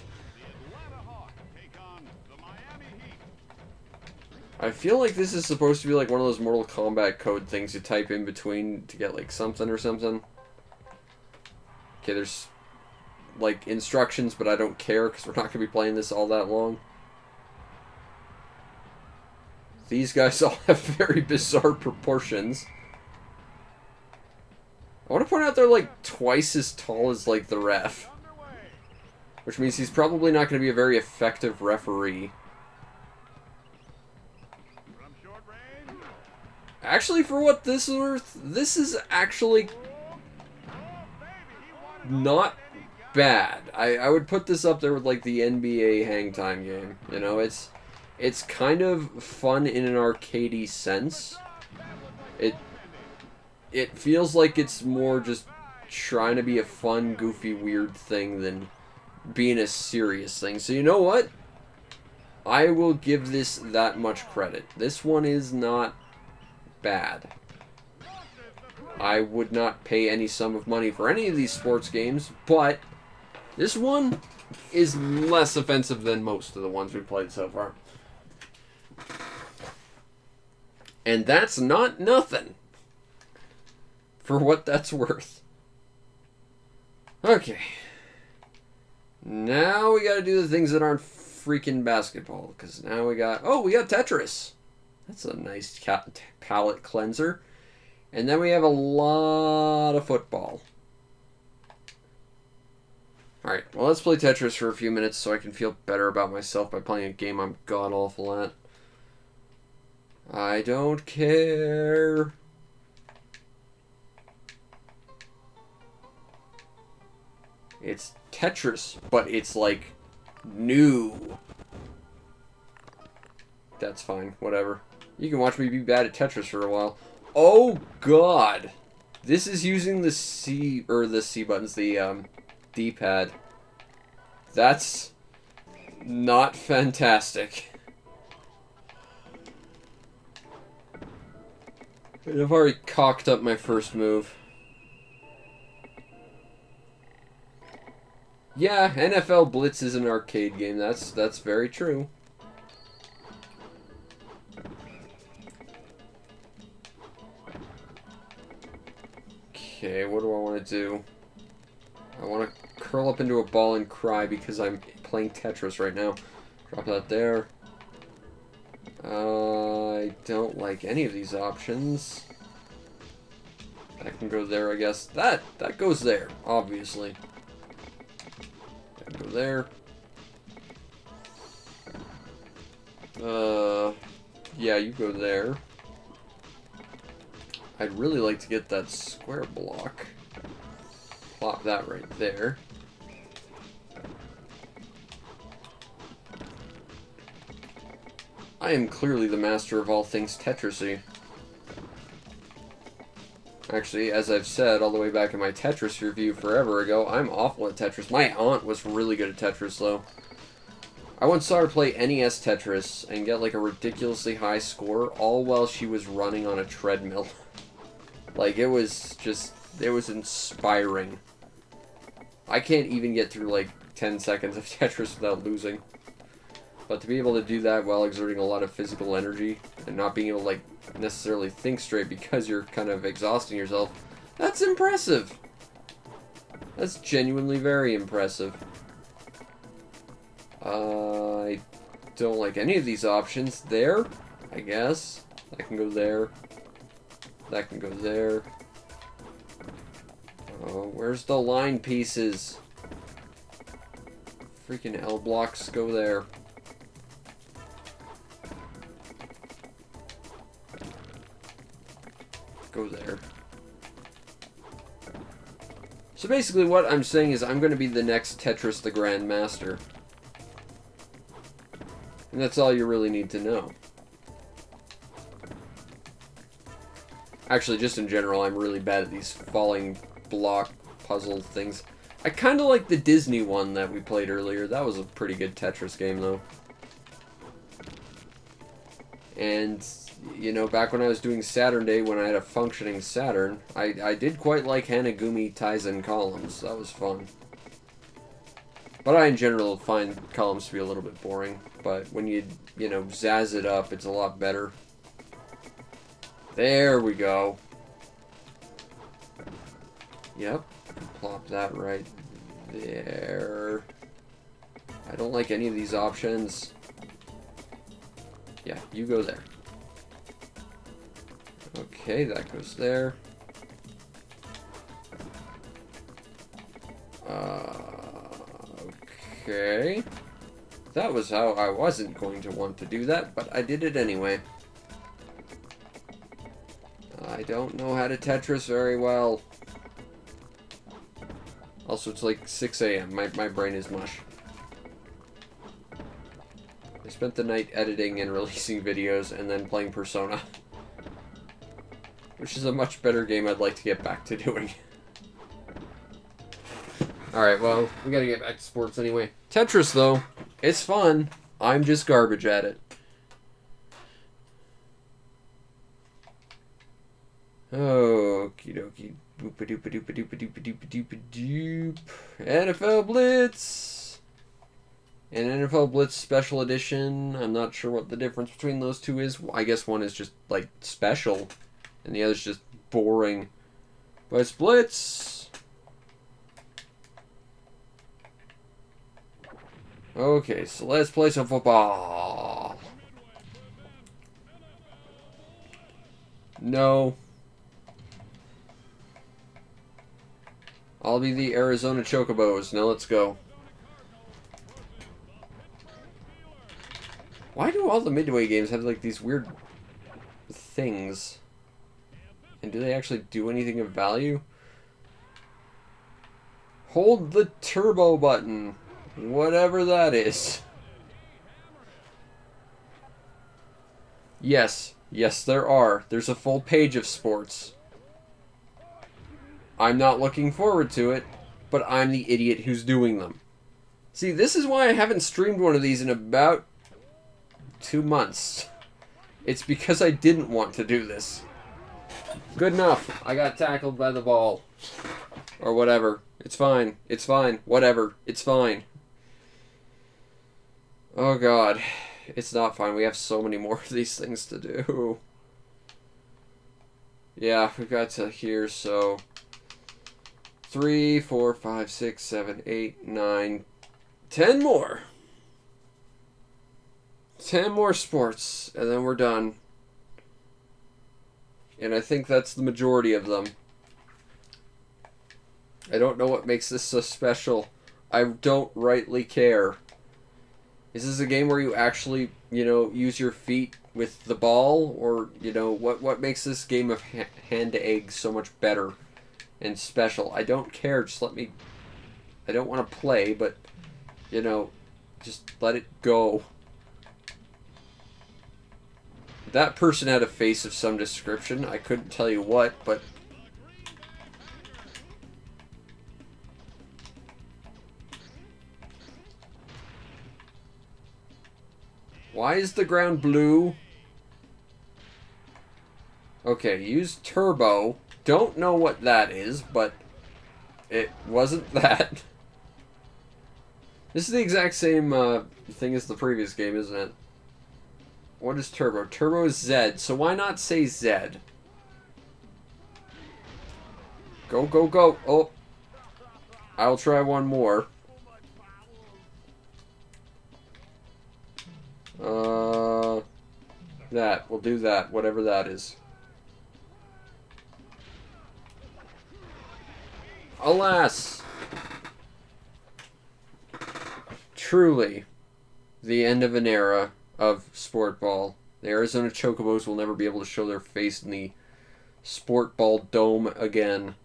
I feel like this is supposed to be like one of those Mortal Kombat code things you type in between to get like something or something. Okay, there's like instructions, but I don't care because we're not going to be playing this all that long. These guys all have very bizarre proportions. I want to point out they're like twice as tall as like the ref. Which means he's probably not going to be a very effective referee. Actually, for what this is worth, this is actually not bad. I would put this up there with like the NBA hangtime game. You know, it's kind of fun in an arcadey sense. It feels like it's more just trying to be a fun, goofy, weird thing than being a serious thing. So you know what? I will give this that much credit. This one is not bad. I would not pay any sum of money for any of these sports games, but this one is less offensive than most of the ones we've played so far. And that's not nothing, for what that's worth. Okay. Now we gotta do the things that aren't freaking basketball, because now we got Tetris. That's a nice palate cleanser. And then we have a lot of football. Alright, well, let's play Tetris for a few minutes so I can feel better about myself by playing a game I'm god-awful at. I don't care. It's Tetris, but it's like new. That's fine, whatever. You can watch me be bad at Tetris for a while. Oh god! This is using the C buttons, the D-pad. That's not fantastic. I've already cocked up my first move. Yeah, NFL Blitz is an arcade game. That's very true. Okay, what do I want to do? I want to curl up into a ball and cry because I'm playing Tetris right now. Drop that there. I don't like any of these options. That can go there, I guess. That goes there, obviously. That go there. Yeah, you go there. I'd really like to get that square block. Plop that right there. I am clearly the master of all things Tetris-y. Actually, as I've said all the way back in my Tetris review forever ago, I'm awful at Tetris. My aunt was really good at Tetris, though. I once saw her play NES Tetris and get like a ridiculously high score, all while she was running on a treadmill. Like, it was inspiring. I can't even get through like 10 seconds of Tetris without losing. But to be able to do that while exerting a lot of physical energy and not being able to like necessarily think straight because you're kind of exhausting yourself, that's impressive. That's genuinely very impressive. I don't like any of these options. There, I guess. That can go there. That can go there. Oh, where's the line pieces? Freaking L blocks go there. Go there. So basically what I'm saying is I'm going to be the next Tetris the Grandmaster. And that's all you really need to know. Actually, just in general, I'm really bad at these falling block puzzle things. I kind of like the Disney one that we played earlier. That was a pretty good Tetris game, though. And, you know, back when I was doing Saturn Day, when I had a functioning Saturn, I did quite like Hanagumi Taizen columns. That was fun. But I, in general, find columns to be a little bit boring. But when you know, zazz it up, it's a lot better. There we go. Yep. Plop that right there. I don't like any of these options. Yeah, you go there. Okay, that goes there. Okay. That was how I wasn't going to want to do that, but I did it anyway. I don't know how to Tetris very well. Also, it's like 6 a.m. My brain is mush. I spent the night editing and releasing videos and then playing Persona. Which is a much better game I'd like to get back to doing. Alright, well, we gotta get back to sports anyway. Tetris, though, it's fun. I'm just garbage at it. Okie dokie. Boop-a-doop-a-doop-a-doop-a-doop-a-doop-a-doop. NFL Blitz! And NFL Blitz Special Edition. I'm not sure what the difference between those two is. I guess one is just, like, special, and the other's just boring. But it's Blitz! Okay, so let's play some football. No. I'll be the Arizona Chocobos. Now let's go. Why do all the Midway games have like these weird things? And do they actually do anything of value? Hold the turbo button. Whatever that is. Yes. Yes, there are. There's a full page of sports. I'm not looking forward to it, but I'm the idiot who's doing them. See, this is why I haven't streamed one of these in about 2 months. It's because I didn't want to do this. Good enough. I got tackled by the ball. Or whatever. It's fine. It's fine. Whatever. It's fine. Oh god. It's not fine. We have so many more of these things to do. Yeah, we got to here, so 3, 4, 5, 6, 7, 8, 9, 10 more. 10 more sports, and then we're done. And I think that's the majority of them. I don't know what makes this so special. I don't rightly care. Is this a game where you actually, you know, use your feet with the ball? Or, you know, what makes this game of hand-to-egg so much better and special? I don't care. Just let me... I don't want to play, but, you know, just let it go. That person had a face of some description. I couldn't tell you what, but... Why is the ground blue? Okay, use turbo. Don't know what that is, but it wasn't that. This is the exact same thing as the previous game, isn't it? What is turbo? Turbo is Z, so why not say Z? Go, go, go. Oh. I'll try one more. That. We'll do that, whatever that is. Alas! Truly, the end of an era of sport ball. The Arizona Chocobos will never be able to show their face in the sport ball dome again.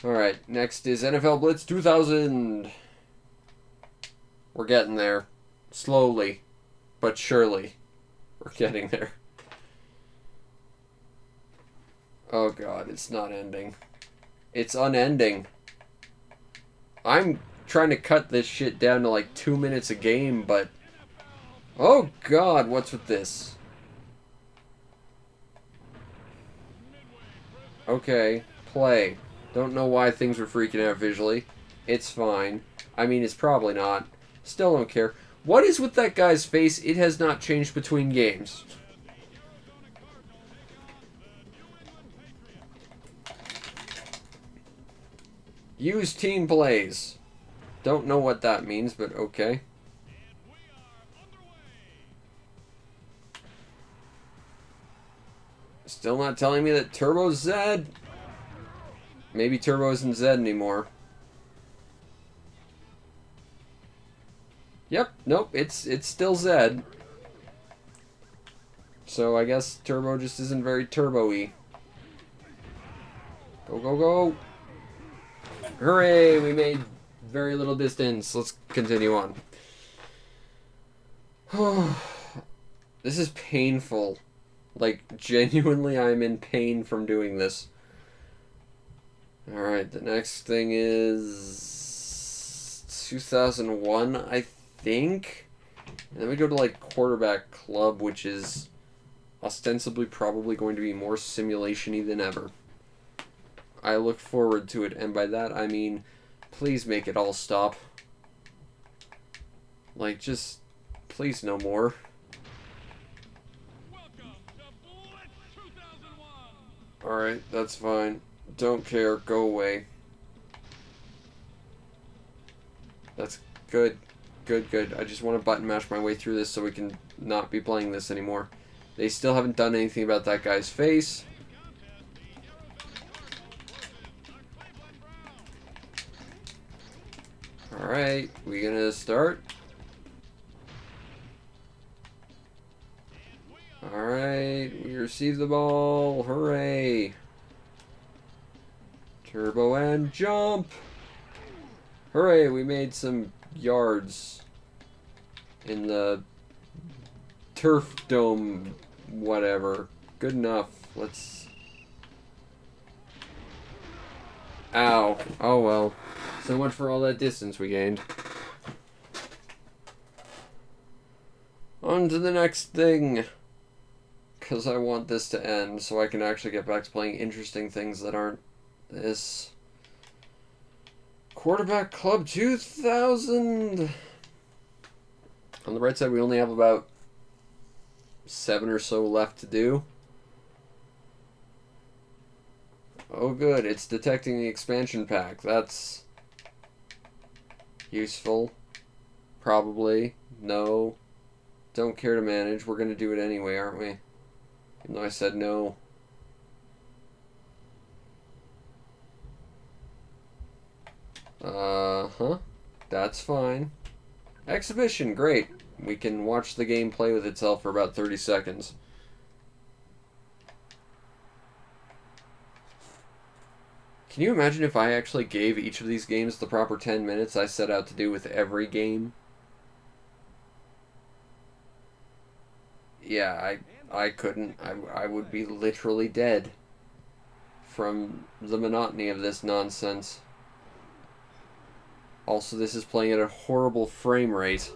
Alright, next is NFL Blitz 2000. We're getting there. Slowly, but surely. We're getting there. Oh god, it's not ending. It's unending. I'm trying to cut this shit down to like 2 minutes a game, but... Oh god, what's with this? Okay, play. Don't know why things were freaking out visually. It's fine. I mean, it's probably not. Still don't care. What is with that guy's face? It has not changed between games. Use team plays. Don't know what that means, but okay. Still not telling me that Turbo's Zed. Maybe Turbo isn't Zed anymore. Yep, nope, it's still Zed. So I guess Turbo just isn't very turbo-y. Go, go, go. Hooray, we made very little distance. Let's continue on. This is painful. Like, genuinely, I'm in pain from doing this. Alright, the next thing is 2001, I think. And then we go to, like, Quarterback Club, which is ostensibly probably going to be more simulation-y than ever. I look forward to it, and by that I mean, please make it all stop. Like, just, please no more. Alright, that's fine. Don't care, go away. That's good. Good, good. I just want to button mash my way through this so we can not be playing this anymore. They still haven't done anything about that guy's face. Alright, we gonna start? Alright, we receive the ball. Hooray! Turbo and jump! Hooray, we made some yards in the turf dome, whatever. Good enough. Let's... Ow. Oh well. So much for all that distance we gained. On to the next thing. Because I want this to end so I can actually get back to playing interesting things that aren't this. Quarterback Club 2000! On the right side, we only have about 7 or so left to do. Oh good, it's detecting the expansion pack. That's useful. Probably. No. Don't care to manage. We're going to do it anyway, aren't we? Even though I said no. Uh-huh. That's fine. Exhibition, great. We can watch the game play with itself for about 30 seconds. Can you imagine if I actually gave each of these games the proper 10 minutes I set out to do with every game? Yeah, I couldn't. I would be literally dead from the monotony of this nonsense. Also, this is playing at a horrible frame rate.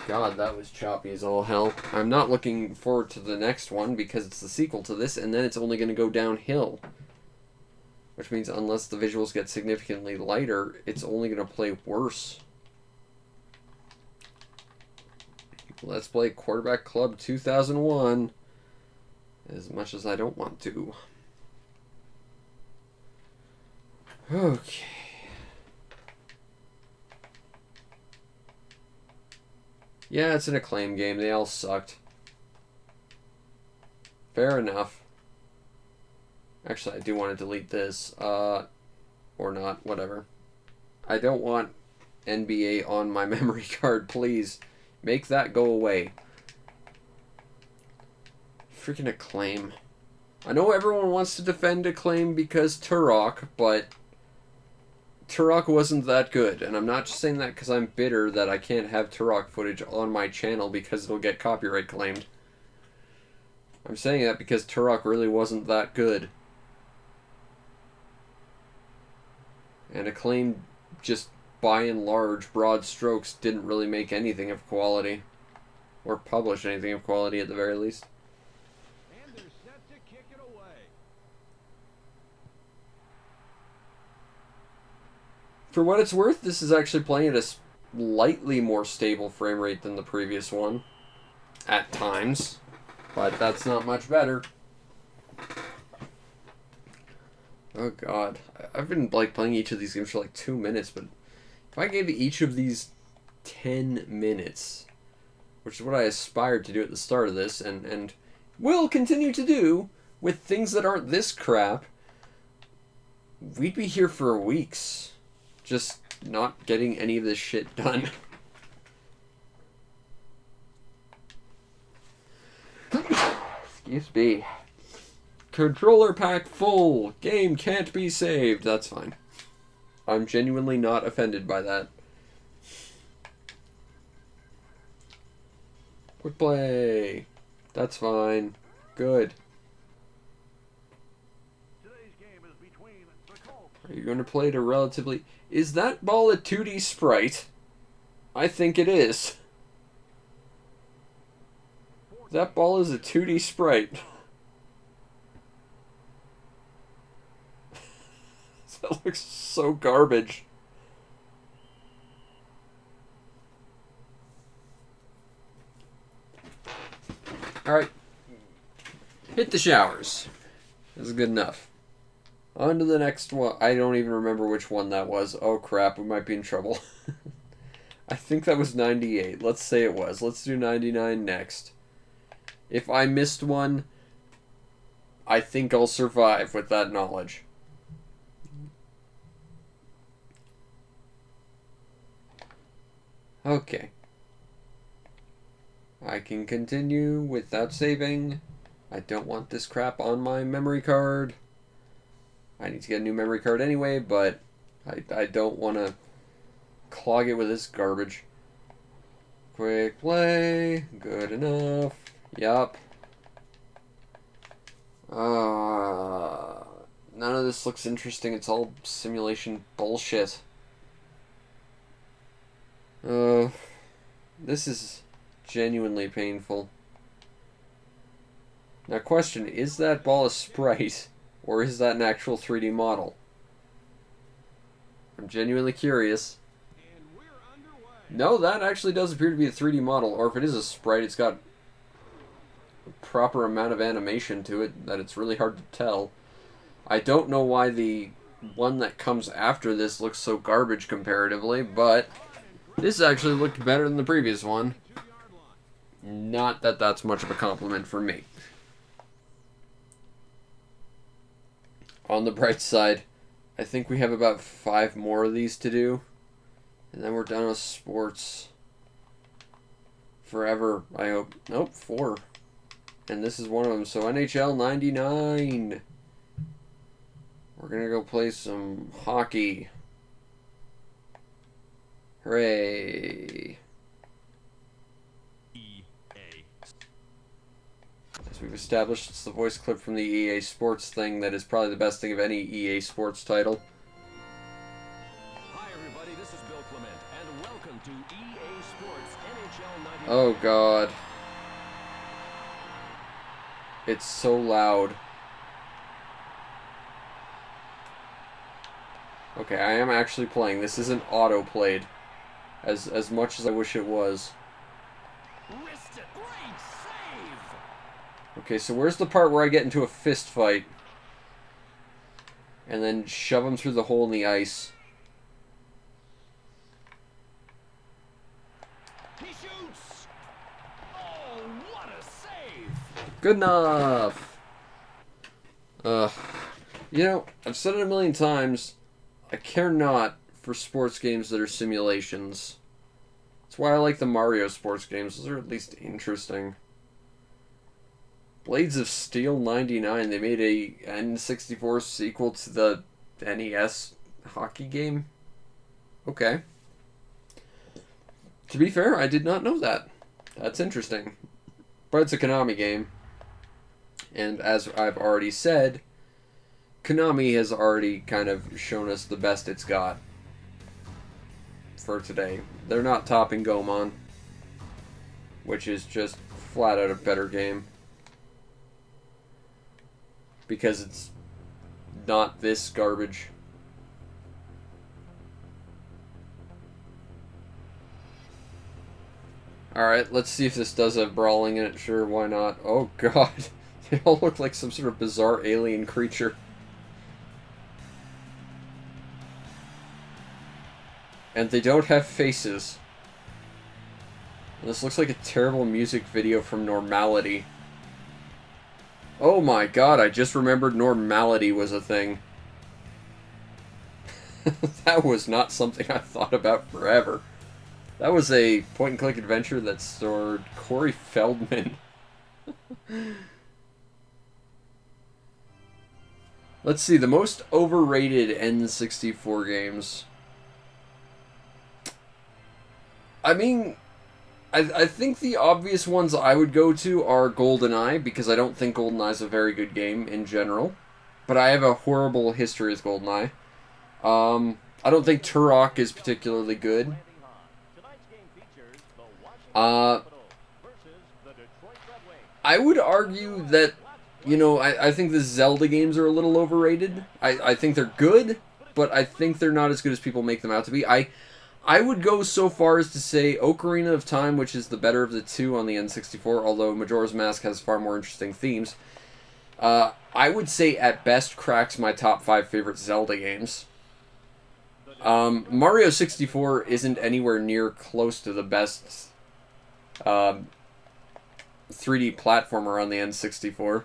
God, that was choppy as all hell. I'm not looking forward to the next one because it's the sequel to this, and then it's only going to go downhill. Which means unless the visuals get significantly lighter, it's only going to play worse. Let's play Quarterback Club 2001. As much as I don't want to. Okay. Yeah, it's an Acclaim game. They all sucked. Fair enough. Actually, I do want to delete this. Or not. Whatever. I don't want NBA on my memory card, please. Make that go away. Freaking Acclaim. I know everyone wants to defend Acclaim because Turok, but Turok wasn't that good. And I'm not just saying that because I'm bitter that I can't have Turok footage on my channel because it'll get copyright claimed. I'm saying that because Turok really wasn't that good. And Acclaim just, by and large, broad strokes, didn't really make anything of quality. Or publish anything of quality at the very least. And they're set to kick it away. For what it's worth, this is actually playing at a slightly more stable frame rate than the previous one. At times. But that's not much better. Oh god. I've been like playing each of these games for like 2 minutes, but if I gave each of these 10 minutes, which is what I aspired to do at the start of this, and will continue to do with things that aren't this crap, we'd be here for weeks. Just not getting any of this shit done. Excuse me. Controller pack full. Game can't be saved. That's fine. I'm genuinely not offended by that. Quick play. That's fine. Good. Today's game is between the Colts. Are you going to play it a relatively... Is that ball a 2D sprite? I think it is. That ball is a 2D sprite. That looks so garbage. Alright. Hit the showers. This is good enough. On to the next one. I don't even remember which one that was. Oh crap, we might be in trouble. I think that was 98. Let's say it was. Let's do 99 next. If I missed one, I think I'll survive with that knowledge. Okay. I can continue without saving. I don't want this crap on my memory card. I need to get a new memory card anyway, but I don't want to clog it with this garbage. Quick play. Good enough. Yup. None of this looks interesting. It's all simulation bullshit. This is genuinely painful. Now question, is that ball a sprite? Or is that an actual 3D model? I'm genuinely curious. And we're underway. No, that actually does appear to be a 3D model. Or if it is a sprite, it's got a proper amount of animation to it that it's really hard to tell. I don't know why the one that comes after this looks so garbage comparatively, but this actually looked better than the previous one. 2-yard line. Not that that's much of a compliment for me. On the bright side, I think we have about 5 more of these to do. And then we're done with sports. Forever, I hope. Nope, 4. And this is one of them. So NHL 99. We're going to go play some hockey. Hooray. As we've established, it's the voice clip from the EA Sports thing that is probably the best thing of any EA Sports title. Hi everybody, this is Bill Clement, and welcome to EA Sports NHL 99. Oh god. It's so loud. Okay, I am actually playing. This isn't auto-played. As much as I wish it was. Wrist it, great save! Okay, so where's the part where I get into a fist fight? And then shove him through the hole in the ice. He shoots. Oh, what a save! Good enough! You know, I've said it a million times, I care not for sports games that are simulations. That's why I like the Mario sports games. Those are at least interesting. Blades of Steel 99. They made a N64 sequel to the NES hockey game. Okay. To be fair, I did not know that. That's interesting. But it's a Konami game. And as I've already said, Konami has already kind of shown us the best it's got for today. They're not topping Goemon, which is just flat out a better game. Because it's not this garbage. Alright, let's see if this does have brawling in it. Sure, why not? Oh god. They all look like some sort of bizarre alien creature. And they don't have faces. This looks like a terrible music video from Normality. Oh my god, I just remembered normality was a thing. That was not something I thought about forever. That was a point-and-click adventure that starred Corey Feldman. Let's see, the most overrated N64 games. I mean, I think the obvious ones I would go to are GoldenEye, because I don't think GoldenEye is a very good game in general. But I have a horrible history with GoldenEye. I don't think Turok is particularly good. I would argue that, you know, I think the Zelda games are a little overrated. I think they're good, but I think they're not as good as people make them out to be. I would go so far as to say Ocarina of Time, which is the better of the two on the N64, although Majora's Mask has far more interesting themes. I would say at best cracks my top 5 favorite Zelda games. Mario 64 isn't anywhere near close to the best 3D platformer on the N64.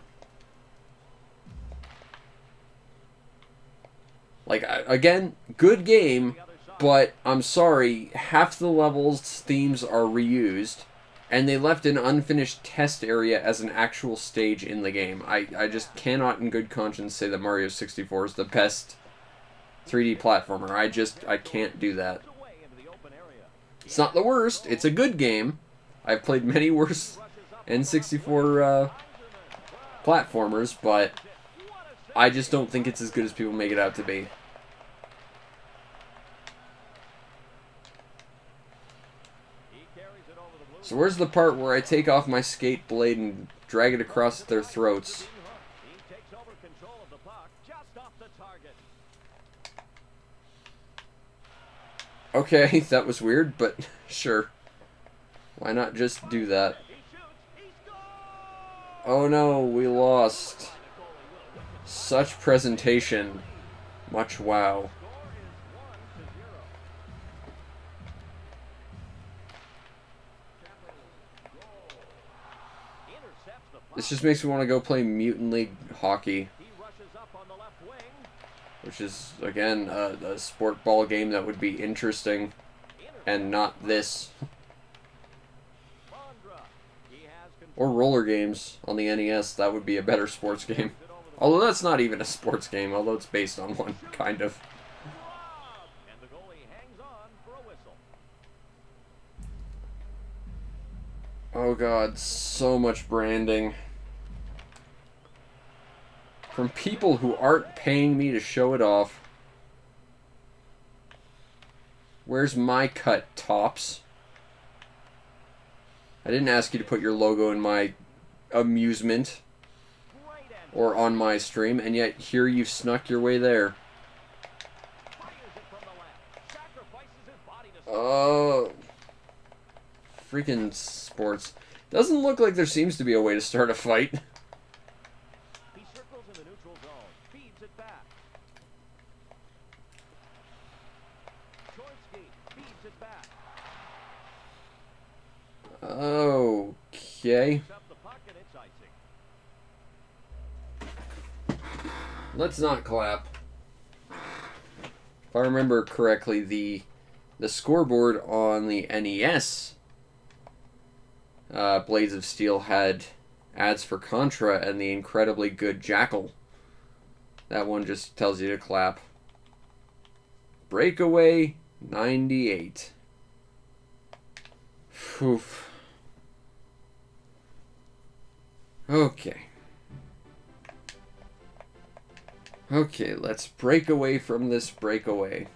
Like, again, good game, but I'm sorry, half the levels' themes are reused, and they left an unfinished test area as an actual stage in the game. I just cannot in good conscience say that Mario 64 is the best 3D platformer. I can't do that. It's not the worst. It's a good game. I've played many worse N64 platformers, but I just don't think it's as good as people make it out to be. So where's the part where I take off my skate blade and drag it across their throats? Okay, that was weird, but sure. Why not just do that? Oh no, we lost. Such presentation. Much wow. This just makes me want to go play Mutant League Hockey. Which is, again, a sport ball game that would be interesting. And not this. Or roller games on the NES. That would be a better sports game. Although that's not even a sports game, although it's based on one, kind of. Oh god, so much branding. From people who aren't paying me to show it off. Where's my cut, Tops? I didn't ask you to put your logo in my amusement or on my stream, and yet here you've snuck your way there. Oh, freaking sports. Doesn't look like there seems to be a way to start a fight. Okay. Let's not clap. If I remember correctly, the scoreboard on the NES Blades of Steel had ads for Contra and the incredibly good Jackal. That one just tells you to clap. Breakaway 98. Oof. Okay. Okay, let's break away from this breakaway.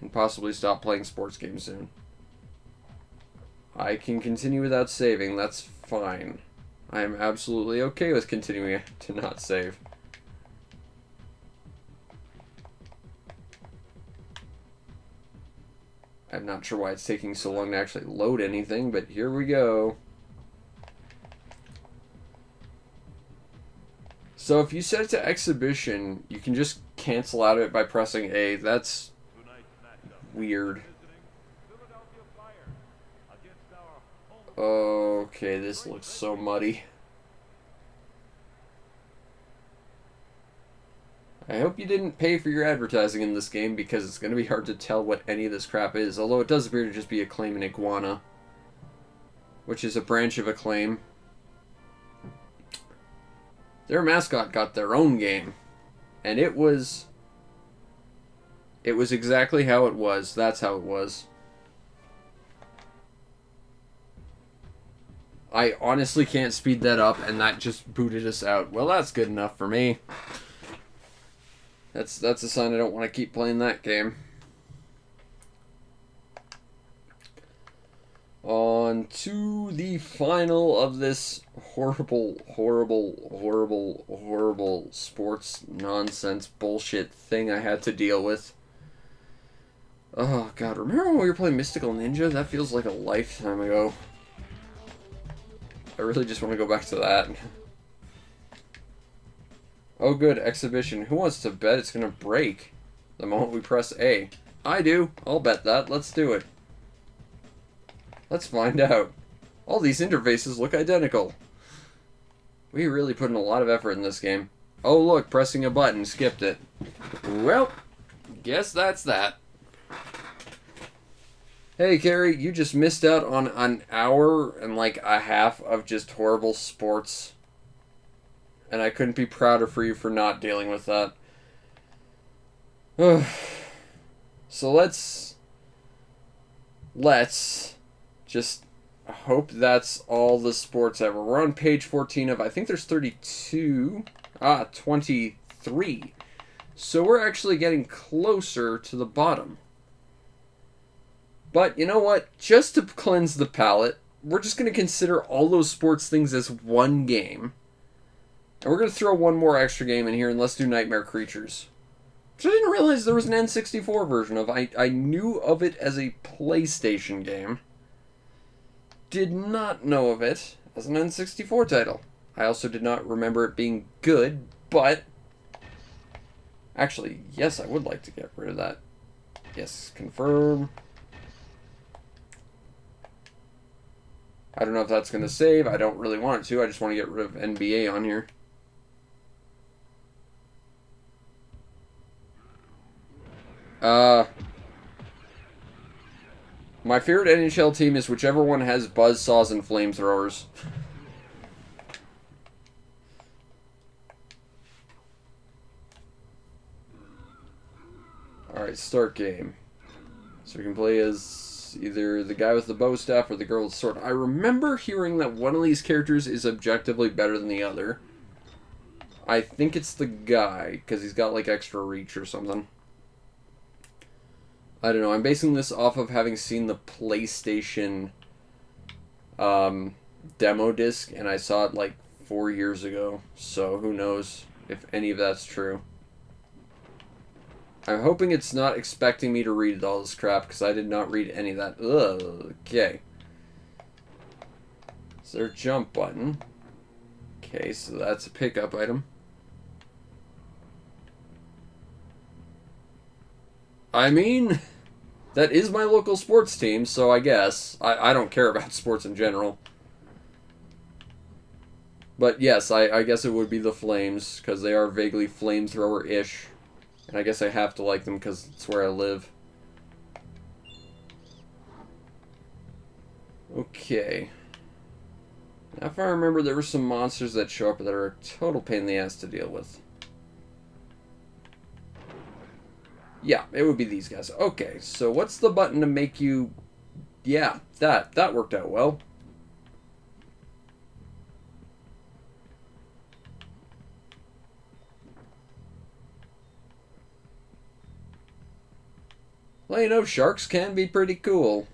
And possibly stop playing sports games soon. I can continue without saving, that's fine. I am absolutely okay with continuing to not save. I'm not sure why it's taking so long to actually load anything, but here we go. So if you set it to exhibition, you can just cancel out of it by pressing A. That's weird. Okay, this looks so muddy. I hope you didn't pay for your advertising in this game, because it's going to be hard to tell what any of this crap is, although it does appear to just be Acclaim and Iguana, which is a branch of Acclaim. Their mascot got their own game, and it was exactly how it was. That's how it was. I honestly can't speed that up, and that just booted us out. Well, that's good enough for me. That's a sign I don't want to keep playing that game. On to the final of this horrible sports nonsense bullshit thing I had to deal with. Oh god, remember when we were playing Mystical Ninja? That feels like a lifetime ago. I really just want to go back to that. Oh good, exhibition. Who wants to bet it's gonna break the moment we press A? I do. I'll bet that. Let's do it. Let's find out. All these interfaces look identical. We really put in a lot of effort in this game. Oh look, pressing a button, skipped it. Well, guess that's that. Hey Carrie, you just missed out on an hour and like a half of just horrible sports. And I couldn't be prouder for you for not dealing with that. So let's just hope that's all the sports ever. We're on page 14 of, I think there's 23. So we're actually getting closer to the bottom. But you know what? Just to cleanse the palate, we're just going to consider all those sports things as one game. And we're going to throw one more extra game in here, and let's do Nightmare Creatures. Which I didn't realize there was an N64 version of. I knew of it as a PlayStation game. Did not know of it as an N64 title. I also did not remember it being good, but... Actually, yes, I would like to get rid of that. Yes, confirm. I don't know if that's going to save. I don't really want it to. I just want to get rid of NBA on here. My favorite NHL team is whichever one has buzzsaws and flamethrowers. Alright, start game. So we can play as either the guy with the bow staff or the girl with the sword. I remember hearing that one of these characters is objectively better than the other. I think it's the guy, because he's got like extra reach or something. I don't know, I'm basing this off of having seen the PlayStation demo disc, and I saw it like 4 years ago, so who knows if any of that's true. I'm hoping it's not expecting me to read all this crap, because I did not read any of that. Ugh, okay. Is there a jump button? Okay, so that's a pickup item. I mean, that is my local sports team, so I guess. I don't care about sports in general. But yes, I guess it would be the Flames, because they are vaguely flamethrower-ish. And I guess I have to like them because it's where I live. Okay. Now if I remember, there were some monsters that show up that are a total pain in the ass to deal with. Yeah, it would be these guys. Okay, so what's the button to make you... Yeah, that worked out well. Well, you know, sharks can be pretty cool.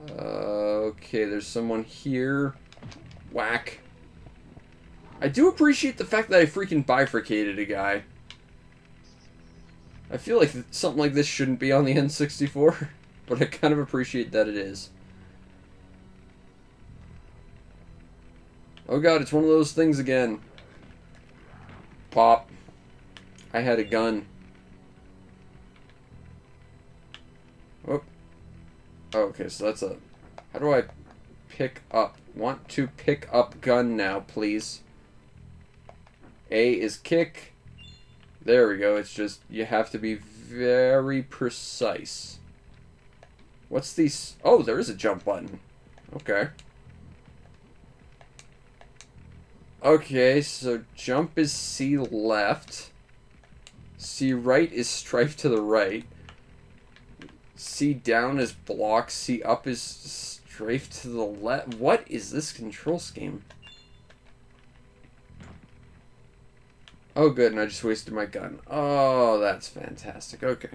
Okay, there's someone here. Whack. I do appreciate the fact that I freaking bifurcated a guy. I feel like something like this shouldn't be on the N64, but I kind of appreciate that it is. Oh god, it's one of those things again. Pop. I had a gun. Oh. Okay, so that's a... How do I pick up? Want to pick up gun now, please. A is kick. There we go. It's just, you have to be very precise. What's these? Oh, there is a jump button. Okay. Okay, so jump is C left. C right is strafe to the right. C down is block. C up is strafe to the left. What is this control scheme? Oh, good, and I just wasted my gun. Oh, that's fantastic. Okay.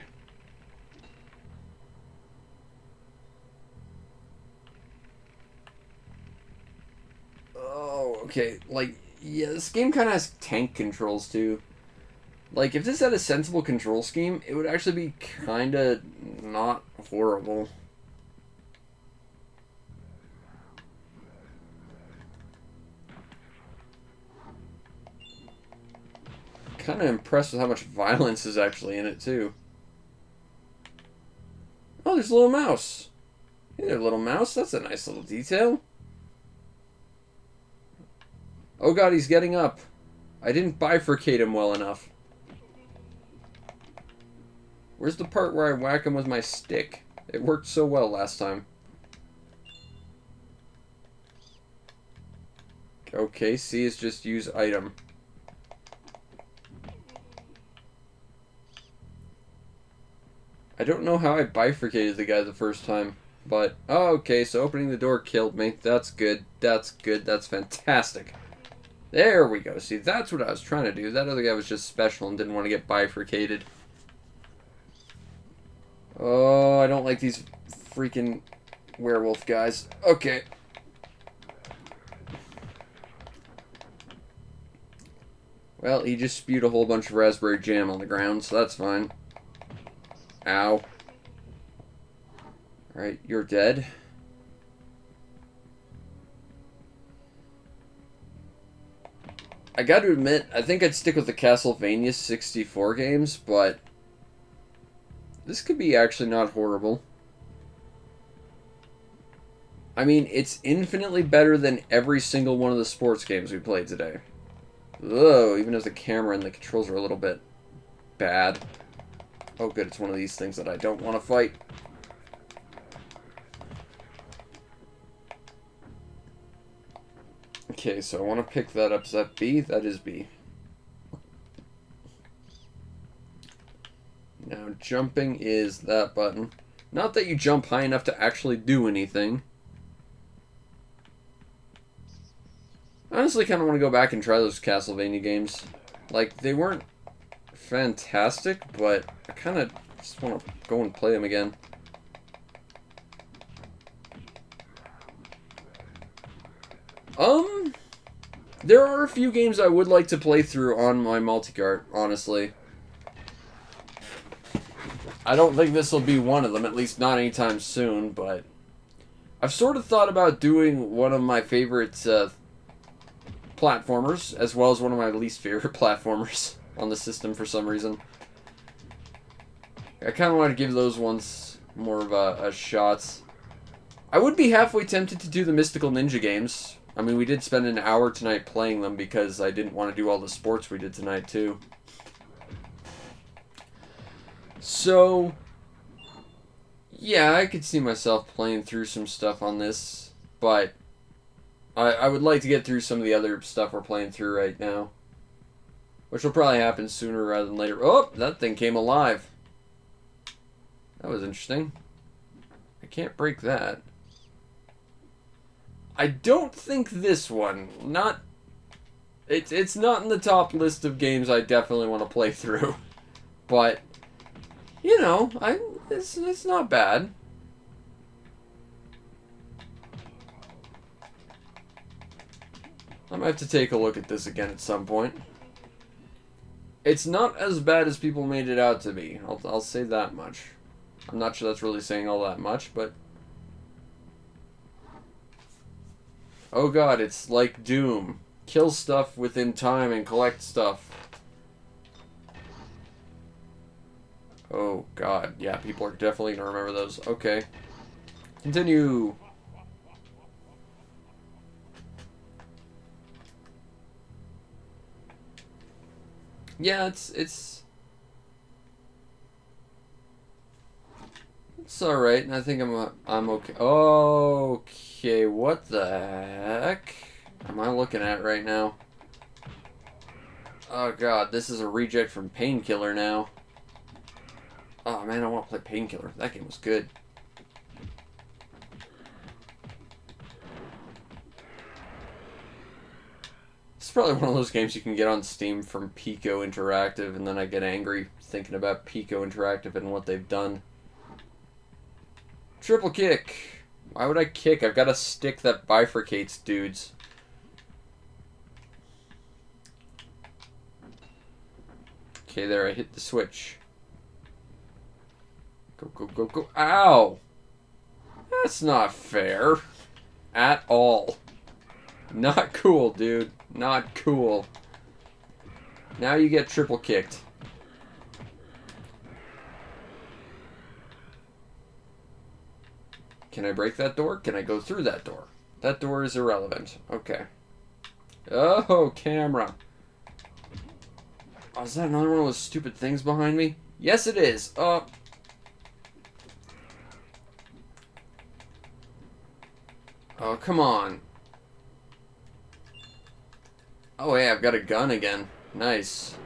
Oh, okay. Like, yeah, this game kind of has tank controls, too. Like, if this had a sensible control scheme, it would actually be kind of not horrible. Kind of impressed with how much violence is actually in it, too. Oh, there's a little mouse. Hey there, little mouse. That's a nice little detail. Oh god, he's getting up. I didn't bifurcate him well enough. Where's the part where I whack him with my stick? It worked so well last time. Okay, C is just use item. I don't know how I bifurcated the guy the first time, but... Oh, okay, so opening the door killed me. That's good. That's good. That's fantastic. There we go. See, that's what I was trying to do. That other guy was just special and didn't want to get bifurcated. Oh, I don't like these freaking werewolf guys. Okay. Well, he just spewed a whole bunch of raspberry jam on the ground, so that's fine. Ow. Alright, you're dead. I gotta admit, I think I'd stick with the Castlevania 64 games, but this could be actually not horrible. I mean, it's infinitely better than every single one of the sports games we played today. Ugh, even if the camera and the controls are a little bit bad. Oh good, it's one of these things that I don't want to fight. Okay, so I want to pick that up. Is that B? That is B. Now, jumping is that button. Not that you jump high enough to actually do anything. I honestly kind of want to go back and try those Castlevania games. Like, they weren't fantastic, but I kind of just want to go and play them again. There are a few games I would like to play through on my multi-cart, honestly. I don't think this will be one of them, at least not anytime soon, but I've sort of thought about doing one of my favorite platformers, as well as one of my least favorite platformers on the system for some reason. I kind of want to give those ones more of a shot. I would be halfway tempted to do the Mystical Ninja games. I mean, we did spend an hour tonight playing them because I didn't want to do all the sports we did tonight, too. So, yeah, I could see myself playing through some stuff on this, but I would like to get through some of the other stuff we're playing through right now. Which will probably happen sooner rather than later. Oh, that thing came alive. That was interesting. I can't break that. I don't think this one, it's not in the top list of games I definitely want to play through. But, you know, it's not bad. I might have to take a look at this again at some point. It's not as bad as people made it out to be. I'll say that much. I'm not sure that's really saying all that much, but... Oh god, it's like Doom. Kill stuff within time and collect stuff. Oh god, yeah, people are definitely gonna remember those. Okay. Continue. Yeah, it's alright. I think I'm okay. Okay, what the heck am I looking at right now? Oh god, this is a reject from Painkiller now. Oh man, I want to play Painkiller. That game was good. It's probably one of those games you can get on Steam from Pico Interactive, and then I get angry thinking about Pico Interactive and what they've done. Triple kick. Why would I kick? I've got a stick that bifurcates dudes. Okay, there, I hit the switch. Go, go, go, go. Ow! That's not fair. At all. Not cool, dude. Not cool. Now you get triple kicked. Can I break that door? Can I go through that door? That door is irrelevant. Okay. Oh, camera. Oh, is that another one of those stupid things behind me? Yes, it is. Oh, come on. Oh, hey, I've got a gun again. Nice.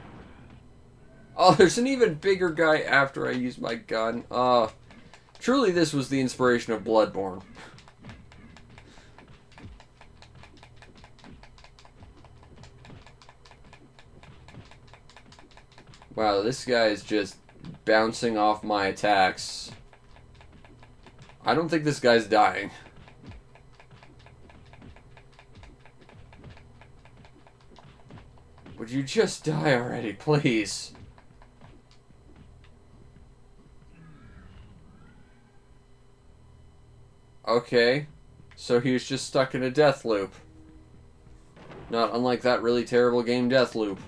Oh, there's an even bigger guy after I use my gun. Truly, this was the inspiration of Bloodborne. Wow, this guy is just bouncing off my attacks. I don't think this guy's dying. Would you just die already, please? Okay, so he was just stuck in a death loop. Not unlike that really terrible game Deathloop.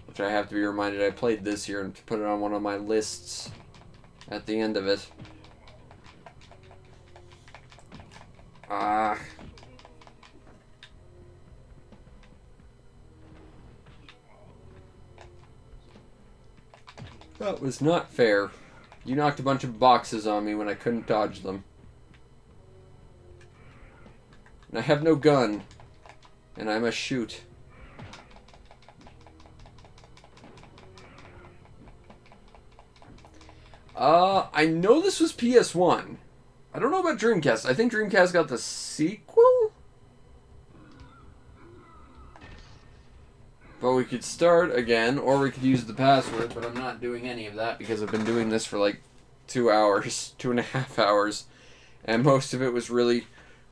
Which I have to be reminded I played this year and to put it on one of my lists at the end of it. That was not fair. You knocked a bunch of boxes on me when I couldn't dodge them. And I have no gun. And I must shoot. I know this was PS1. I don't know about Dreamcast. I think Dreamcast got the sequel? But we could start again, or we could use the password, but I'm not doing any of that because I've been doing this for like 2 hours, 2.5 hours, and most of it was really,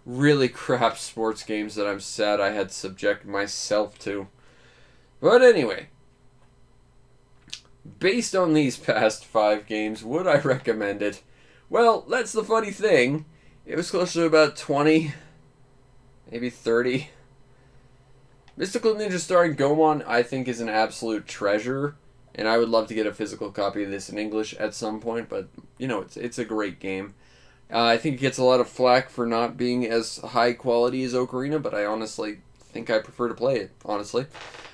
really crap sports games that I'm sad I had to subject myself to. But anyway, based on these past 5 games, would I recommend it? Well, that's the funny thing. It was close to about 20, maybe 30. Mystical Ninja starring Goemon, I think, is an absolute treasure, and I would love to get a physical copy of this in English at some point, but, you know, it's a great game. I think it gets a lot of flack for not being as high quality as Ocarina, but I honestly think I prefer to play it, honestly.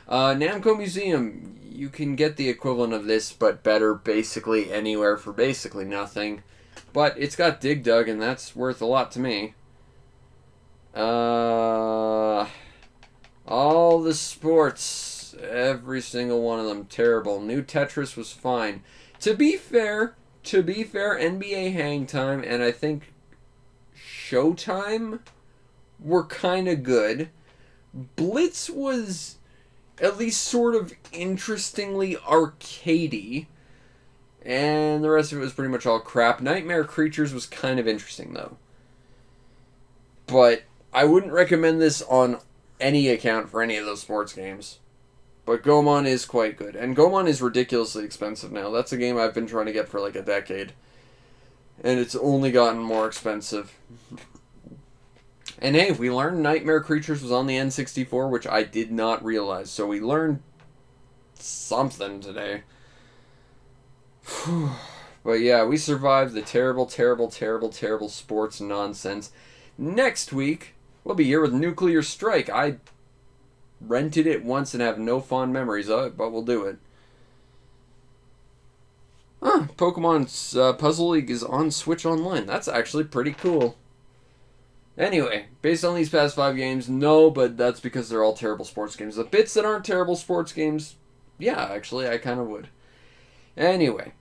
Namco Museum, you can get the equivalent of this, but better basically anywhere for basically nothing. But it's got Dig Dug, and that's worth a lot to me. All the sports, every single one of them, terrible. New Tetris was fine. To be fair, NBA Hangtime and I think Showtime were kind of good. Blitz was at least sort of interestingly arcadey. And the rest of it was pretty much all crap. Nightmare Creatures was kind of interesting, though. But I wouldn't recommend this on any account for any of those sports games. But Goemon is quite good. And Goemon is ridiculously expensive now. That's a game I've been trying to get for like a decade. And it's only gotten more expensive. And hey, we learned Nightmare Creatures was on the N64, which I did not realize. So we learned something today. But yeah, we survived the terrible, terrible, terrible, terrible sports nonsense. Next week, we'll be here with Nuclear Strike. I rented it once and have no fond memories of it, but we'll do it. Pokemon's Puzzle League is on Switch Online. That's actually pretty cool. Anyway, based on these past 5 games, no, but that's because they're all terrible sports games. The bits that aren't terrible sports games, yeah, actually, I kind of would. Anyway,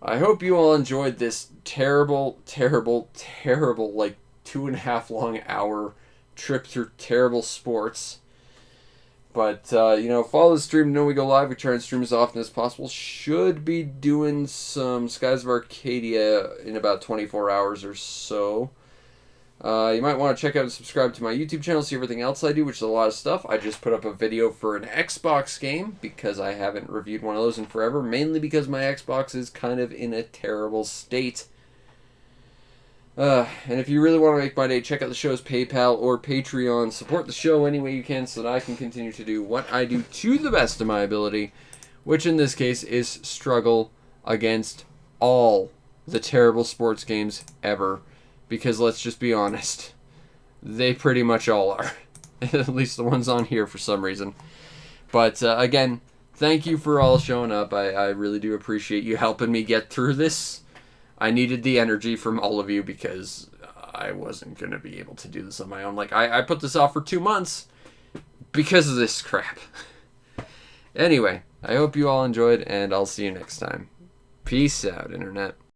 I hope you all enjoyed this terrible, like 2.5 long hour trip through terrible sports. But, follow the stream. Know we go live. We try and stream as often as possible. Should be doing some Skies of Arcadia in about 24 hours or so. You might want to check out and subscribe to my YouTube channel, see everything else I do, which is a lot of stuff. I just put up a video for an Xbox game, because I haven't reviewed one of those in forever, mainly because my Xbox is kind of in a terrible state. And if you really want to make my day, check out the show's PayPal or Patreon. Support the show any way you can so that I can continue to do what I do to the best of my ability, which in this case is struggle against all the terrible sports games ever. Because let's just be honest, they pretty much all are. At least the ones on here for some reason. But again, thank you for all showing up. I really do appreciate you helping me get through this. I needed the energy from all of you because I wasn't going to be able to do this on my own. Like, I put this off for 2 months because of this crap. Anyway, I hope you all enjoyed, and I'll see you next time. Peace out, Internet.